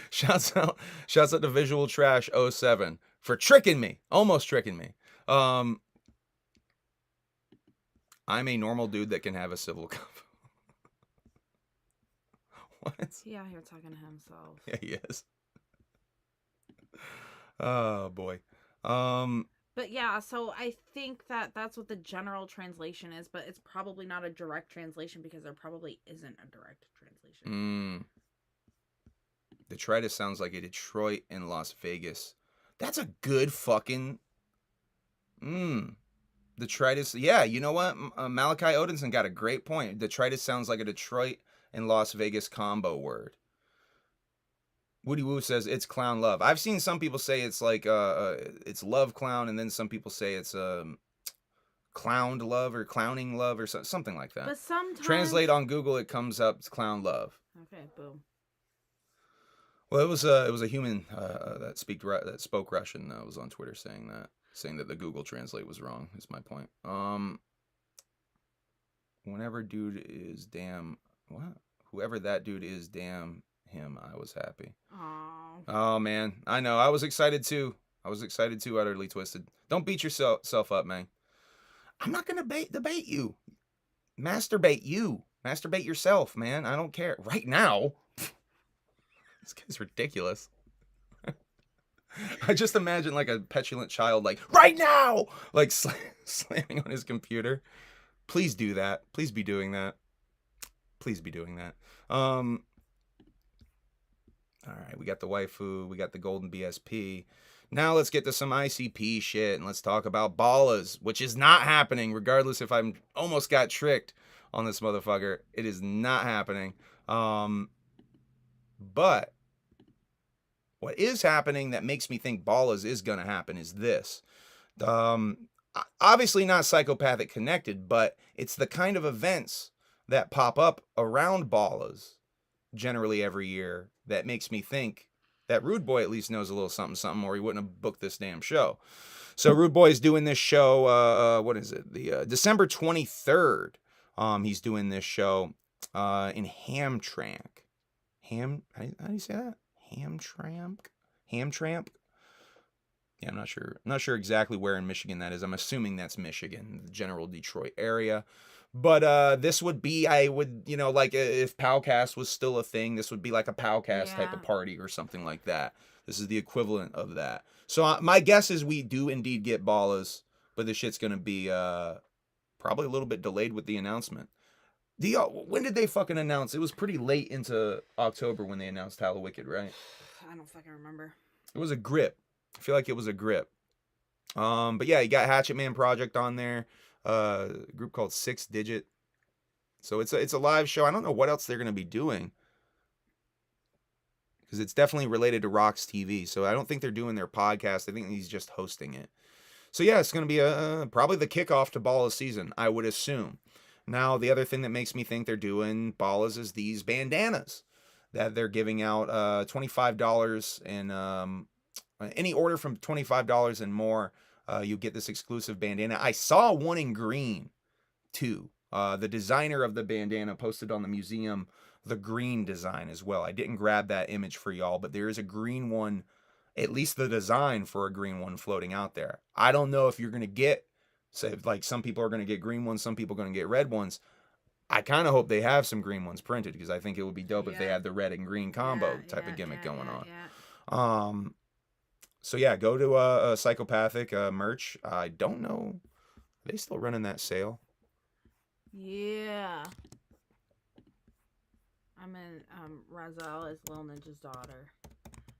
Shouts out to Visual Trash 07 for tricking me. Almost tricking me. I'm a normal dude that can have a civil convo. What? He out here talking to himself. Yeah, he is. Oh, boy. But yeah, so I think that's what the general translation is, but it's probably not a direct translation because there probably isn't a direct translation. Detritus sounds like a Detroit and Las Vegas. That's a good fucking... Detritus, yeah, you know what? Malachi Odinson got a great point. Detritus sounds like a Detroit and Las Vegas combo word. Woody Woo says it's clown love. I've seen some people say it's like it's love clown, and then some people say it's clowned love or clowning love or something like that. But sometimes translate on Google, it comes up it's clown love. Okay, boom. Well, it was a human that spoke Russian that was on Twitter saying that the Google Translate was wrong. Is my point. Whenever dude is damn what? Whoever that dude is, damn him. I was happy. Aww. Oh man, I know. I was excited too. Utterly Twisted. Don't beat yourself up, man. I'm not gonna debate you. Masturbate you. Masturbate yourself, man. I don't care. Right now. This guy's ridiculous. I just imagine like a petulant child, like, right now! Like slamming on his computer. Please do that. Please be doing that. Please be doing that. All right, we got the waifu. We got the golden BSP. Now let's get to some ICP shit, and let's talk about Ballas, which is not happening, regardless if I'm almost got tricked on this motherfucker. It is not happening. But what is happening that makes me think Ballas is going to happen is this. Obviously not psychopathic connected, but it's the kind of events that pop up around Ballas generally every year that makes me think that Rude Boy at least knows a little something, or he wouldn't have booked this damn show. So Rude Boy's doing this show, what is it? The December 23rd. He's doing this show in Hamtramck. How do you say that? Hamtramck? Yeah, I'm not sure. I'm not sure exactly where in Michigan that is. I'm assuming that's Michigan, the general Detroit area. But this would be, I would, like if Palcast was still a thing, this would be like a Palcast type of Yeah. party or something like that. This is the equivalent of that. So my guess is we do indeed get Ballas, but this shit's gonna be probably a little bit delayed with the announcement. When did they fucking announce? It was pretty late into October when they announced Hallowicked, right? I don't fucking remember. It was a grip. I feel like it was a grip. But yeah, you got Hatchet Man Project on there. A group called 6 Digit. So it's a live show. I don't know what else they're gonna be doing, because it's definitely related to Rock's TV. So I don't think they're doing their podcast. I think he's just hosting it. So yeah, it's gonna be probably the kickoff to Ballas season, I would assume. Now the other thing that makes me think they're doing Ballas is these bandanas that they're giving out. $25 and any order from $25 and more, you get this exclusive bandana. I saw one in green too. The designer of the bandana posted on the museum the green design as well. I didn't grab that image for y'all, but there is a green one, at least the design for a green one floating out there. I don't know if you're going to get, say, like some people are going to get green ones, some people are going to get red ones. I kind of hope they have some green ones printed, because I think it would be dope if they had the red and green combo type of gimmick going on. Yeah. So yeah, go to Psychopathic merch. I don't know. Are they still running that sale? Yeah. I'm in Razel is Lil Ninja's daughter.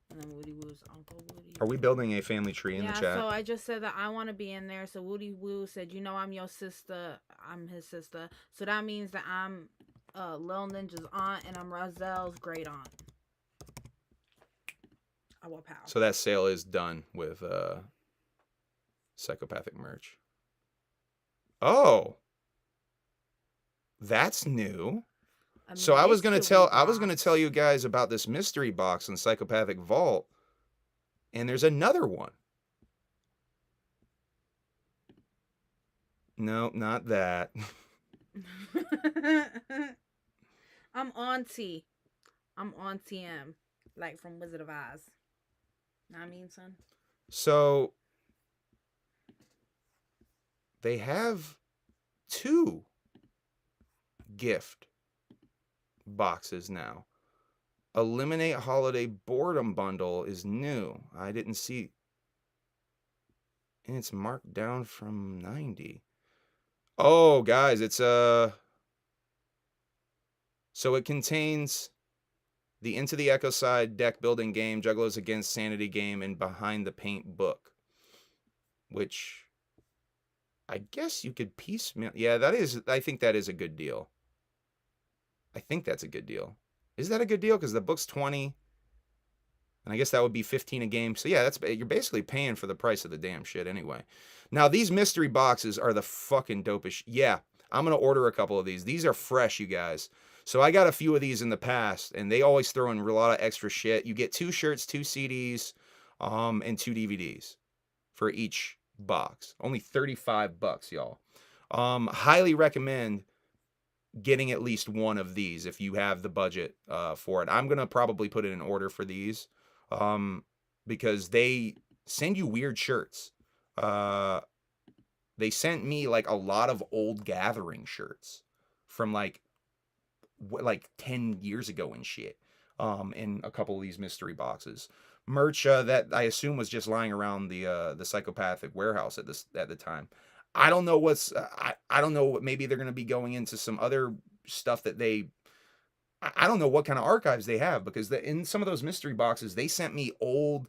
And then Woody Woo's Uncle Woody. Are we building a family tree in the chat? Yeah, so I just said that I want to be in there. So Woody Woo said, I'm your sister. I'm his sister. So that means that I'm Lil Ninja's aunt and I'm Razel's great aunt. I will pow. So that sale is done with Psychopathic merch. Oh. That's new. So I was gonna tell you guys about this mystery box in Psychopathic Vault, and there's another one. No, not that. I'm Auntie M, like from Wizard of Oz. Know what I mean, son? So they have 2 gift boxes now. Eliminate Holiday Boredom Bundle is new. I didn't see, and it's marked down from 90. Oh, guys, it's so it contains the Into the Echo Side deck building game, Juggalos Against Sanity game, and Behind the Paint book, which I guess you could piecemeal. Yeah, I think that is a good deal. I think that's a good deal. Is that a good deal? Because the book's 20, and I guess that would be 15 a game. So yeah, you're basically paying for the price of the damn shit anyway. Now these mystery boxes are the fucking dopest. Yeah, I'm gonna order a couple of these. These are fresh, you guys. So I got a few of these in the past, and they always throw in a lot of extra shit. You get 2 shirts, 2 CDs, and 2 DVDs for each box. Only $35, y'all. Highly recommend getting at least one of these if you have the budget for it. I'm gonna probably put in an order for these because they send you weird shirts. They sent me like a lot of old Gathering shirts from like 10 years ago and shit, in a couple of these mystery boxes. Merch that I assume was just lying around the Psychopathic warehouse at the time. I don't know I don't know what, maybe they're going to be going into some other stuff that I don't know what kind of archives they have, because in some of those mystery boxes, they sent me old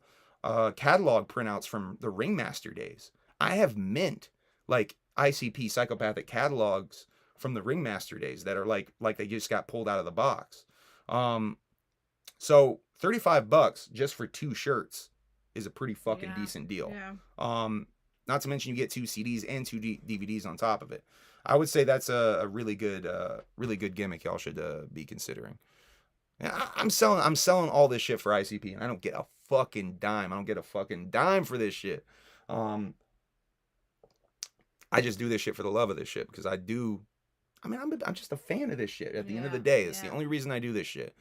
catalog printouts from the Ringmaster days. I have mint like ICP Psychopathic catalogs from the Ringmaster days that are like they just got pulled out of the box. So $35 just for 2 shirts is a pretty fucking decent deal. Yeah. Not to mention you get 2 CDs and 2 DVDs on top of it. I would say that's a really good gimmick y'all should be considering. I'm selling all this shit for ICP, and I don't get a fucking dime. I don't get a fucking dime for this shit. I just do this shit for the love of this shit, because I'm just a fan of this shit at the end of the day. It's the only reason I do this shit.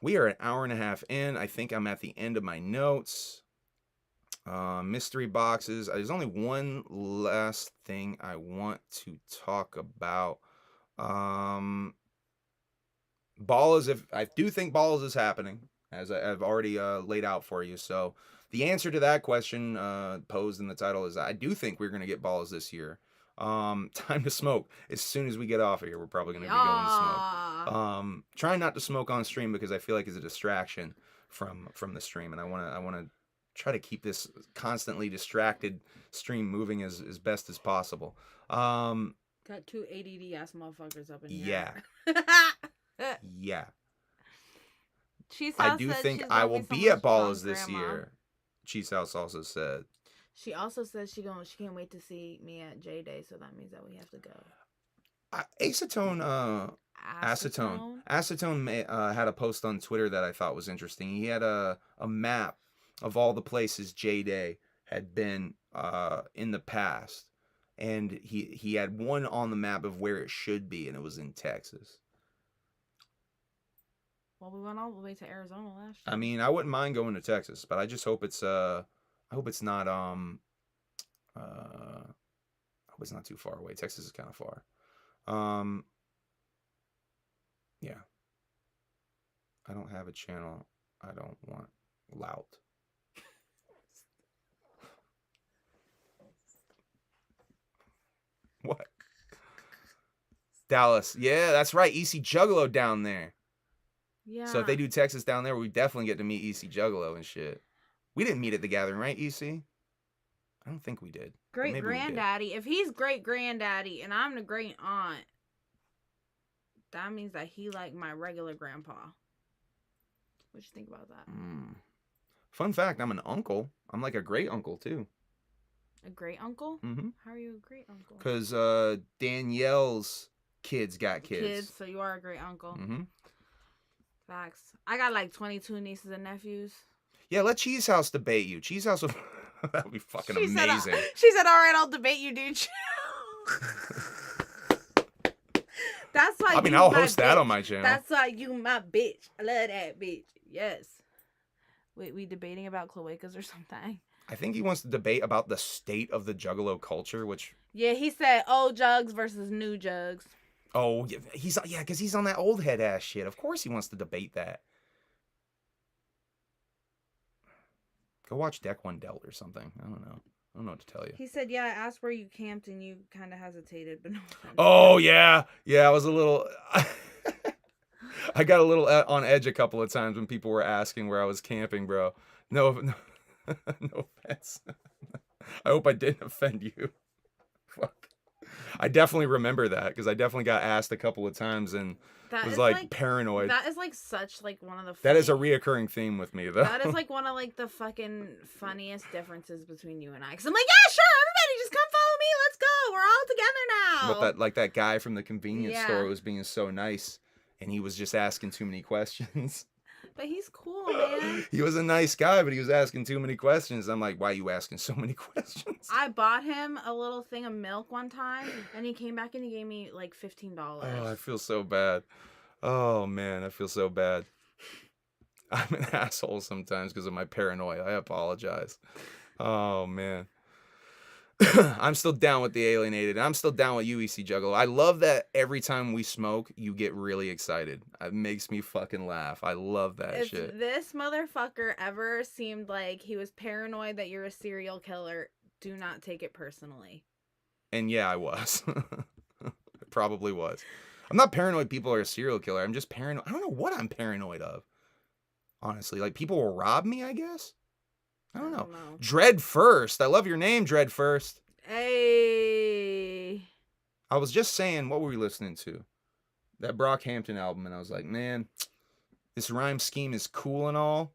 We are an hour and a half in. I think I'm at the end of my notes. Mystery boxes. There's only one last thing I want to talk about. Ballas, I do think Ballas is happening, as I've already laid out for you. So the answer to that question posed in the title is I do think we're going to get Ballas this year. Time to smoke. As soon as we get off of here, we're probably going to be going to smoke. Trying not to smoke on stream because I feel like it's a distraction from the stream, and I want to try to keep this constantly distracted stream moving as best as possible. Got two ADD ass motherfuckers up in here. Yeah. Yeah. I do think I will be at Ballas this year. Cheese House also said. She also said she can't wait to see me at J Day, so that means that we have to go. Acetone had a post on Twitter that I thought was interesting. He had a map of all the places J Day had been in the past, and he had one on the map of where it should be, and it was in Texas. Well, we went all the way to Arizona last year. I mean, I wouldn't mind going to Texas, but I just hope it's not I hope it's not too far away. Texas is kind of far. Yeah. I don't have a channel. I don't want loud. What? Dallas. Yeah, that's right. EC Juggalo down there. Yeah. So if they do Texas down there, we definitely get to meet EC Juggalo and shit. We didn't meet at the gathering, right, EC? I don't think we did. Great granddaddy. If he's great granddaddy and I'm the great aunt, that means that he like my regular grandpa. What you think about that? Fun fact, I'm an uncle. I'm like a great uncle too. A great uncle? Mm-hmm. How are you a great uncle? Because Danielle's kids got kids. So you are a great uncle. Mm-hmm. Facts. I got like 22 nieces and nephews. Yeah, let Cheese House debate you. Cheese House would... that would be fucking amazing. She said, all right, I'll debate you, dude. That's why I'll host that on my channel. That's why you my bitch. I love that bitch. Yes. Wait, we debating about cloacas or something? I think he wants to debate about the state of the Juggalo culture, which... Yeah, he said old jugs versus new jugs. Oh, yeah, because he's on that old head ass shit. Of course he wants to debate that. Go watch Deck One Dealt or something. I don't know what to tell you. He said, yeah, I asked where you camped and you kind of hesitated, but no offense. Oh, yeah. Yeah, I was a little... I got a little on edge a couple of times when people were asking where I was camping, bro. No offense. I hope I didn't offend you. Fuck. I definitely remember that because I definitely got asked a couple of times and was like paranoid. That is like such like one of the... That is a reoccurring theme with me, though. That is like one of like the fucking funniest differences between you and I. Because I'm like, yeah, sure, everybody just come follow me. Let's go. We're all together now. But that guy from the convenience store was being so nice and he was just asking too many questions. But he's cool, man. He was a nice guy, but he was asking too many questions. I'm like, why are you asking so many questions? I bought him a little thing of milk one time, and he came back and he gave me like $15. Oh, I feel so bad. Oh, man, I feel so bad. I'm an asshole sometimes because of my paranoia. I apologize. Oh, man. I'm still down with the Alienated. I'm still down with UEC Juggalo. I love that every time we smoke, you get really excited. It makes me fucking laugh. I love that shit. If this motherfucker ever seemed like he was paranoid that you're a serial killer, do not take it personally. And yeah, I was. It probably was. I'm not paranoid people are a serial killer. I'm just paranoid. I don't know what I'm paranoid of. Honestly, like people will rob me, I guess. I don't know. Dread First. I love your name, Dread First. Hey. I was just saying, what were we listening to? That Brockhampton album, and I was like, man, this rhyme scheme is cool and all,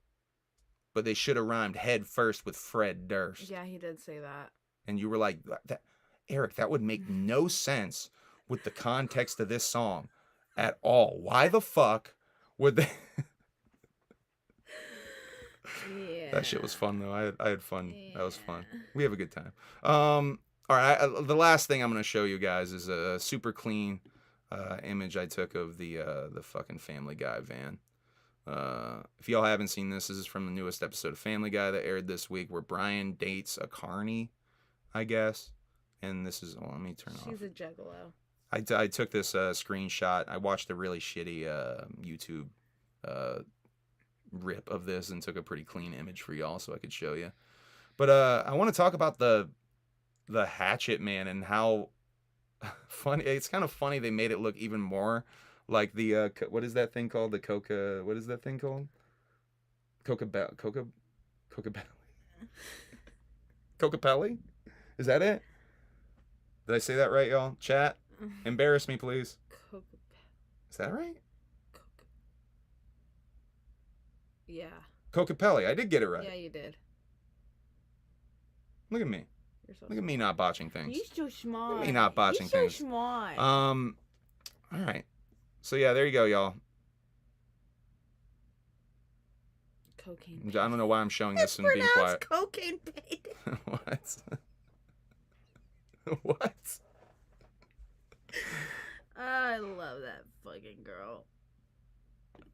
but they should have rhymed head first with Fred Durst. Yeah, he did say that. And you were like, Eric, that would make no sense with the context of this song at all. Why the fuck would they... Yeah. That shit was fun though. I had fun. Yeah. That was fun. We have a good time. All right. The last thing I'm gonna show you guys is a super clean image I took of the fucking Family Guy van. If y'all haven't seen this is from the newest episode of Family Guy that aired this week, where Brian dates a carny, I guess. And this is, let me turn off. She's a juggalo. I took this screenshot. I watched a really shitty YouTube rip of this and took a pretty clean image for y'all so I could show you. But I want to talk about the Hatchet Man and how funny. It's kind of funny they made it look even more like the what is that thing called? The Coca. What is that thing called? Cocapelli. Is that it? Did I say that right, y'all? Chat, embarrass me, please. Is that right? Yeah. Cocapelli. I did get it right. Yeah, you did. Look at me. You're so Look at me not botching things. You're so smart. Look at me not botching things. You're so smart. All right. So yeah, there you go, y'all. Cocaine. I don't know why I'm showing this and being quiet. Cocaine painting. What? What? I love that fucking girl.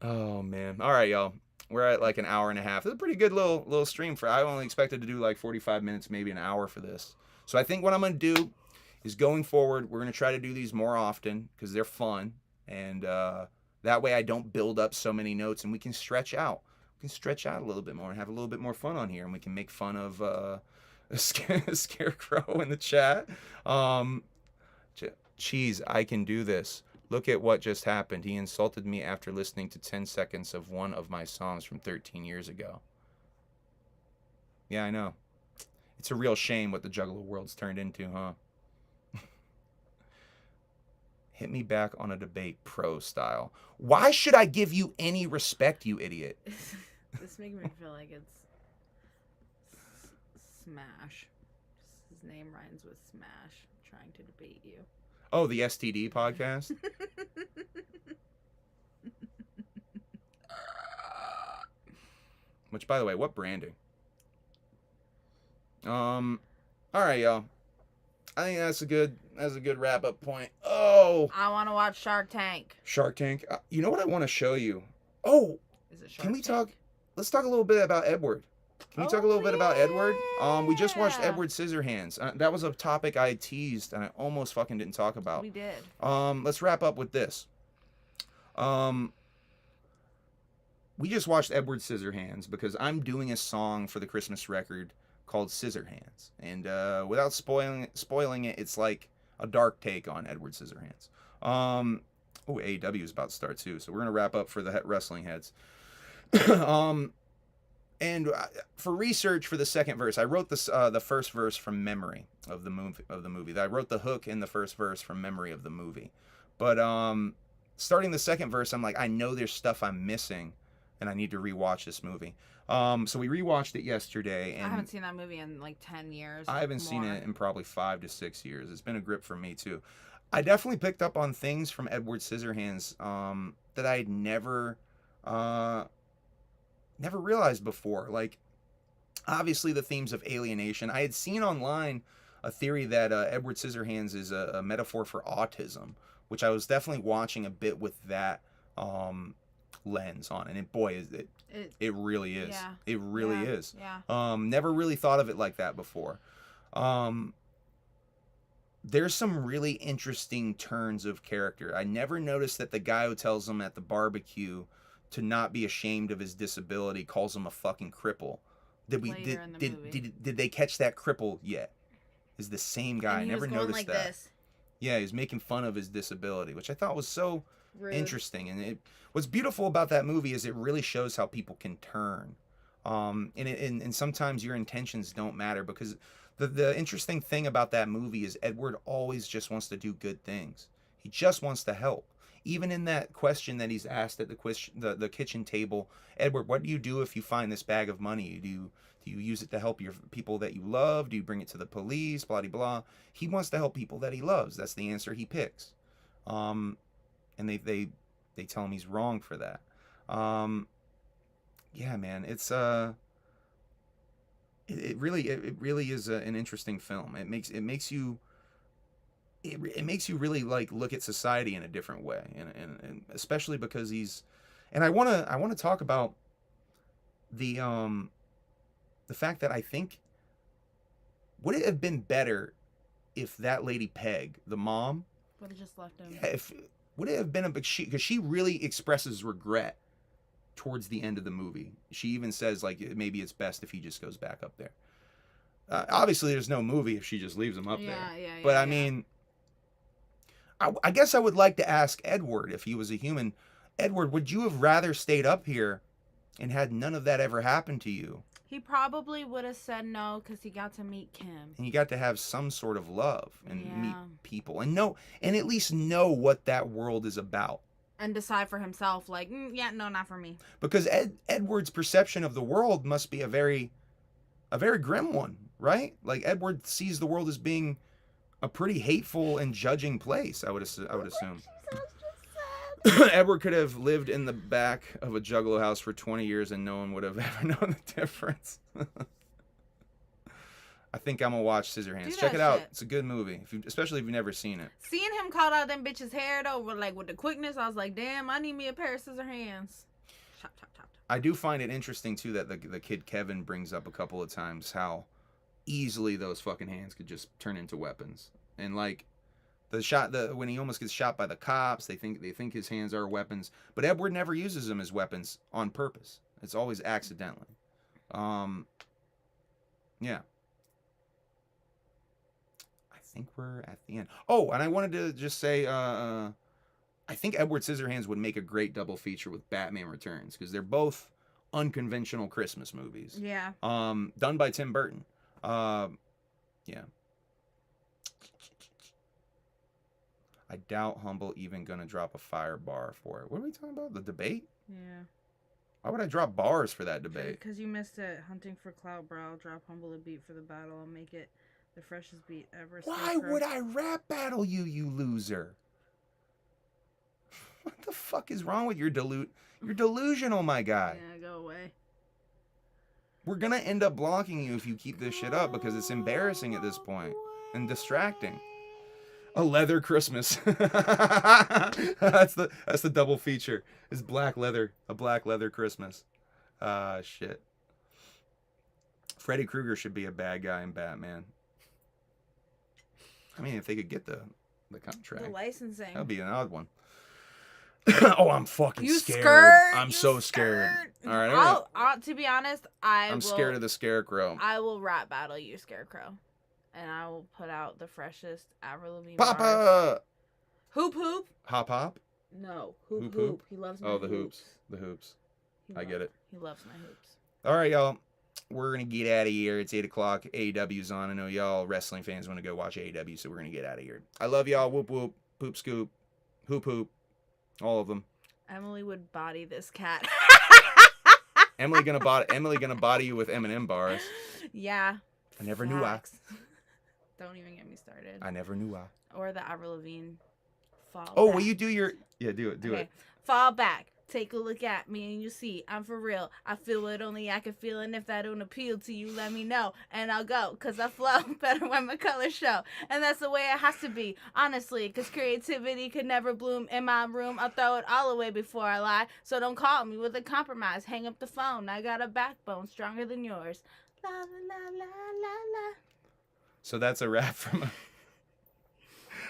Oh man. All right, y'all. We're at like an hour and a half. It's a pretty good little stream for. I only expected to do like 45 minutes, maybe an hour for this. So I think what I'm gonna do is going forward, we're gonna try to do these more often because they're fun, and that way I don't build up so many notes, and we can stretch out. We can stretch out a little bit more and have a little bit more fun on here, and we can make fun of a scarecrow in the chat. Cheese, I can do this. Look at what just happened. He insulted me after listening to 10 seconds of one of my songs from 13 years ago. Yeah, I know. It's a real shame what the Juggalo world's turned into, huh? Hit me back on a debate pro style. Why should I give you any respect, you idiot? This makes me feel like it's Smash. His name rhymes with Smash. Trying to debate you. Oh, the STD podcast? Which, by the way, what branding? All right, y'all. I think that's a good wrap up point. Oh, I want to watch Shark Tank. Shark Tank. You know what I want to show you? Oh, Is it Shark can we Tank? talk? Let's talk a little bit about Edward. Can we talk a little bit about Edward? We just watched yeah. Edward Scissorhands. That was a topic I teased and I almost fucking didn't talk about. We did. Let's wrap up with this. We just watched Edward Scissorhands because I'm doing a song for the Christmas record called Scissorhands, and without spoiling it, it's like a dark take on Edward Scissorhands. AEW is about to start too, so we're gonna wrap up for the wrestling heads. And for research for the second verse, I wrote this the first verse from memory of the movie. I wrote the hook in the first verse from memory of the movie. But starting the second verse, I'm like, I know there's stuff I'm missing, and I need to rewatch this movie. So we rewatched it yesterday, and I haven't seen that movie in like 10 years. I haven't seen it in probably 5 to 6 years. It's been a grip for me too. I definitely picked up on things from Edward Scissorhands that I had never realized before. Like, obviously the themes of alienation. I had seen online a theory that Edward Scissorhands is a metaphor for autism, which I was definitely watching a bit with that lens on, and it really is. Yeah. It really is. Yeah. Never really thought of it like that before. There's some really interesting turns of character. I never noticed that the guy who tells him at the barbecue to not be ashamed of his disability calls him a fucking cripple. Did they catch that cripple yet? Is the same guy. I never noticed like that. This. Yeah, he was making fun of his disability, which I thought was so Rude. interesting. And what's beautiful about that movie is it really shows how people can turn. And sometimes your intentions don't matter, because the interesting thing about that movie is Edward always just wants to do good things. He just wants to help. Even in that question that he's asked at the kitchen table, Edward, what do you do if you find this bag of money? Do you use it to help your people that you love? Do you bring it to the police? Blah, blah, blah. He wants to help people that he loves. That's the answer he picks. And they tell him he's wrong for that. Yeah, man, it's it really is an interesting film. It makes you really like look at society in a different way, and especially because And I wanna talk about the fact that I think, would it have been better if that lady Peg, the mom, Would have just left him. yeah, if would it have been a big because she really expresses regret towards the end of the movie. She even says like maybe it's best if he just goes back up there. Obviously, there's no movie if she just leaves him up there. Yeah. But I mean, I guess I would like to ask Edward if he was a human. Edward, would you have rather stayed up here and had none of that ever happen to you? He probably would have said no because he got to meet Kim. And you got to have some sort of love and meet Yeah. people and at least know what that world is about. And decide for himself, like, yeah, no, not for me. Because Edward's perception of the world must be a very grim one, right? Like Edward sees the world as being a pretty hateful and judging place. I would assume. Edward could have lived in the back of a Juggalo house for 20 years and no one would have ever known the difference. I think I'm gonna watch Scissorhands. Do Check that it out. shit. It's a good movie, especially if you've never seen it. Seeing him call out them bitches' hair though, with the quickness, I was like, damn, I need me a pair of scissor hands. Chop, chop, chop. I do find it interesting too that the kid Kevin brings up a couple of times how easily those fucking hands could just turn into weapons. And like when he almost gets shot by the cops, they think his hands are weapons, but Edward never uses them as weapons on purpose. It's always accidentally. Yeah. I think we're at the end. Oh, and I wanted to just say, I think Edward Scissorhands would make a great double feature with Batman Returns because they're both unconventional Christmas movies. Yeah. Done by Tim Burton. Yeah. I doubt Humble even gonna drop a fire bar for it. What are we talking about? The debate? Yeah. Why would I drop bars for that debate? Because you missed it. Hunting for clout, bro. I'll drop Humble a beat for the battle and make it the freshest beat ever. Why would I rap battle you, you loser? What the fuck is wrong with your You're delusional, my guy. Yeah, go away. We're gonna end up blocking you if you keep this shit up because it's embarrassing at this point and distracting. A leather Christmas. That's the double feature. Is black leather. A black leather Christmas. Shit. Freddy Krueger should be a bad guy in Batman. I mean, if they could get the contract. The licensing. That'd be an odd one. Oh, I'm fucking scared. I'm You so scared. All right, I'll, to be honest, I'm scared of the Scarecrow. I will rap battle you, Scarecrow. And I will put out the freshest Avril Lavigne bars. Papa! Hoop hoop. Hop hop? No, hoop Hoop hoop. hoop? He loves my Oh, the hoops. The hoops. I get it. He loves my hoops. All right, y'all. We're going to get out of here. It's 8 o'clock. AEW's on. I know y'all wrestling fans want to go watch AEW, so we're going to get out of here. I love y'all. Whoop whoop. Poop scoop. Hoop hoop. All of them. Emily would body this cat. Emily gonna body you with M&M bars. Yeah. I never knew I. Don't even get me started. I never knew I. Or the Avril Lavigne fall Oh, back. will you do your... Yeah, do it. Do Okay. it. Fall back. Take a look at me and you see I'm for real. I feel what only I can feel, and if that don't appeal to you, let me know and I'll go, cause I flow better when my colors show, and that's the way it has to be, honestly, cause creativity could never bloom in my room. I'll throw it all away before I lie, so don't call me with a compromise. Hang up the phone. I got a backbone stronger than yours. La la la la la la. So that's a rap from...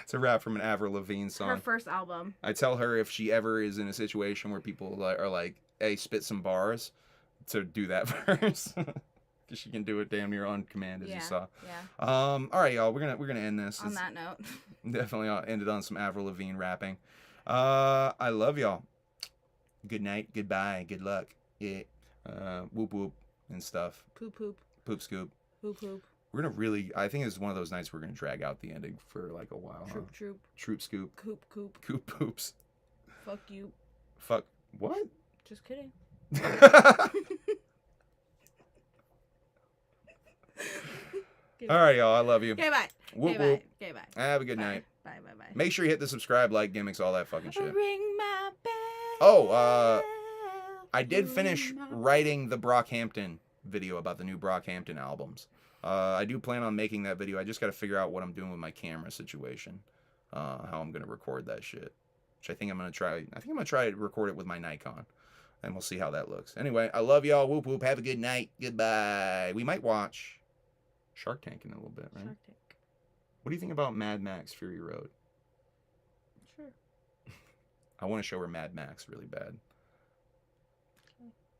It's a rap from an Avril Lavigne song. Her first album. I tell her if she ever is in a situation where people are like, hey, spit some bars, to do that first. Because she can do it damn near on command, as you saw. Yeah. All right, y'all. We're gonna end this. On that note. Definitely ended on some Avril Lavigne rapping. I love y'all. Good night, goodbye, good luck. Yeah. Whoop whoop and stuff. Poop poop. Poop scoop. Poop poop. We're gonna I think it's one of those nights we're gonna drag out the ending for like a while. Troop troop. Troop scoop. Coop coop. Coop poops. Fuck you. Fuck. What? Just kidding. All right, y'all. I love you. Okay, bye. Whoop, okay, whoop. bye. Okay, bye. Have a good Bye. night. Bye, bye, bye. Make sure you hit the subscribe, like, gimmicks, all that fucking shit. Ring my bell. Oh, I did Ring finish my- writing the Brockhampton video about the new Brockhampton albums. I do plan on making that video. I just got to figure out what I'm doing with my camera situation. How I'm going to record that shit. which I think I'm gonna try. I think I'm gonna try to record it with my Nikon, and we'll see how that looks. Anyway, I love y'all. Whoop whoop. Have a good night. Goodbye. We might watch Shark Tank in a little bit, right? Shark Tank. What do you think about Mad Max Fury Road? Sure. I want to show her Mad Max really bad.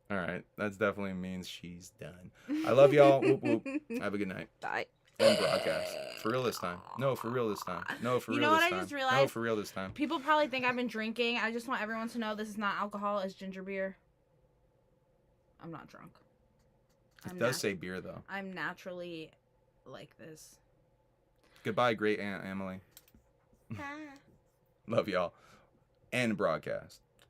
All right, that definitely means she's done. I love y'all. Whoop whoop. Have a good night. Bye. End broadcast. For real this time. No, for real this time. No, for real this time. You know what I just realized? No, for real this time. People probably think I've been drinking. I just want everyone to know this is not alcohol. It's ginger beer. I'm not drunk. It does say beer, though. I'm naturally like this. Goodbye, great Aunt Emilee. Love y'all. End broadcast.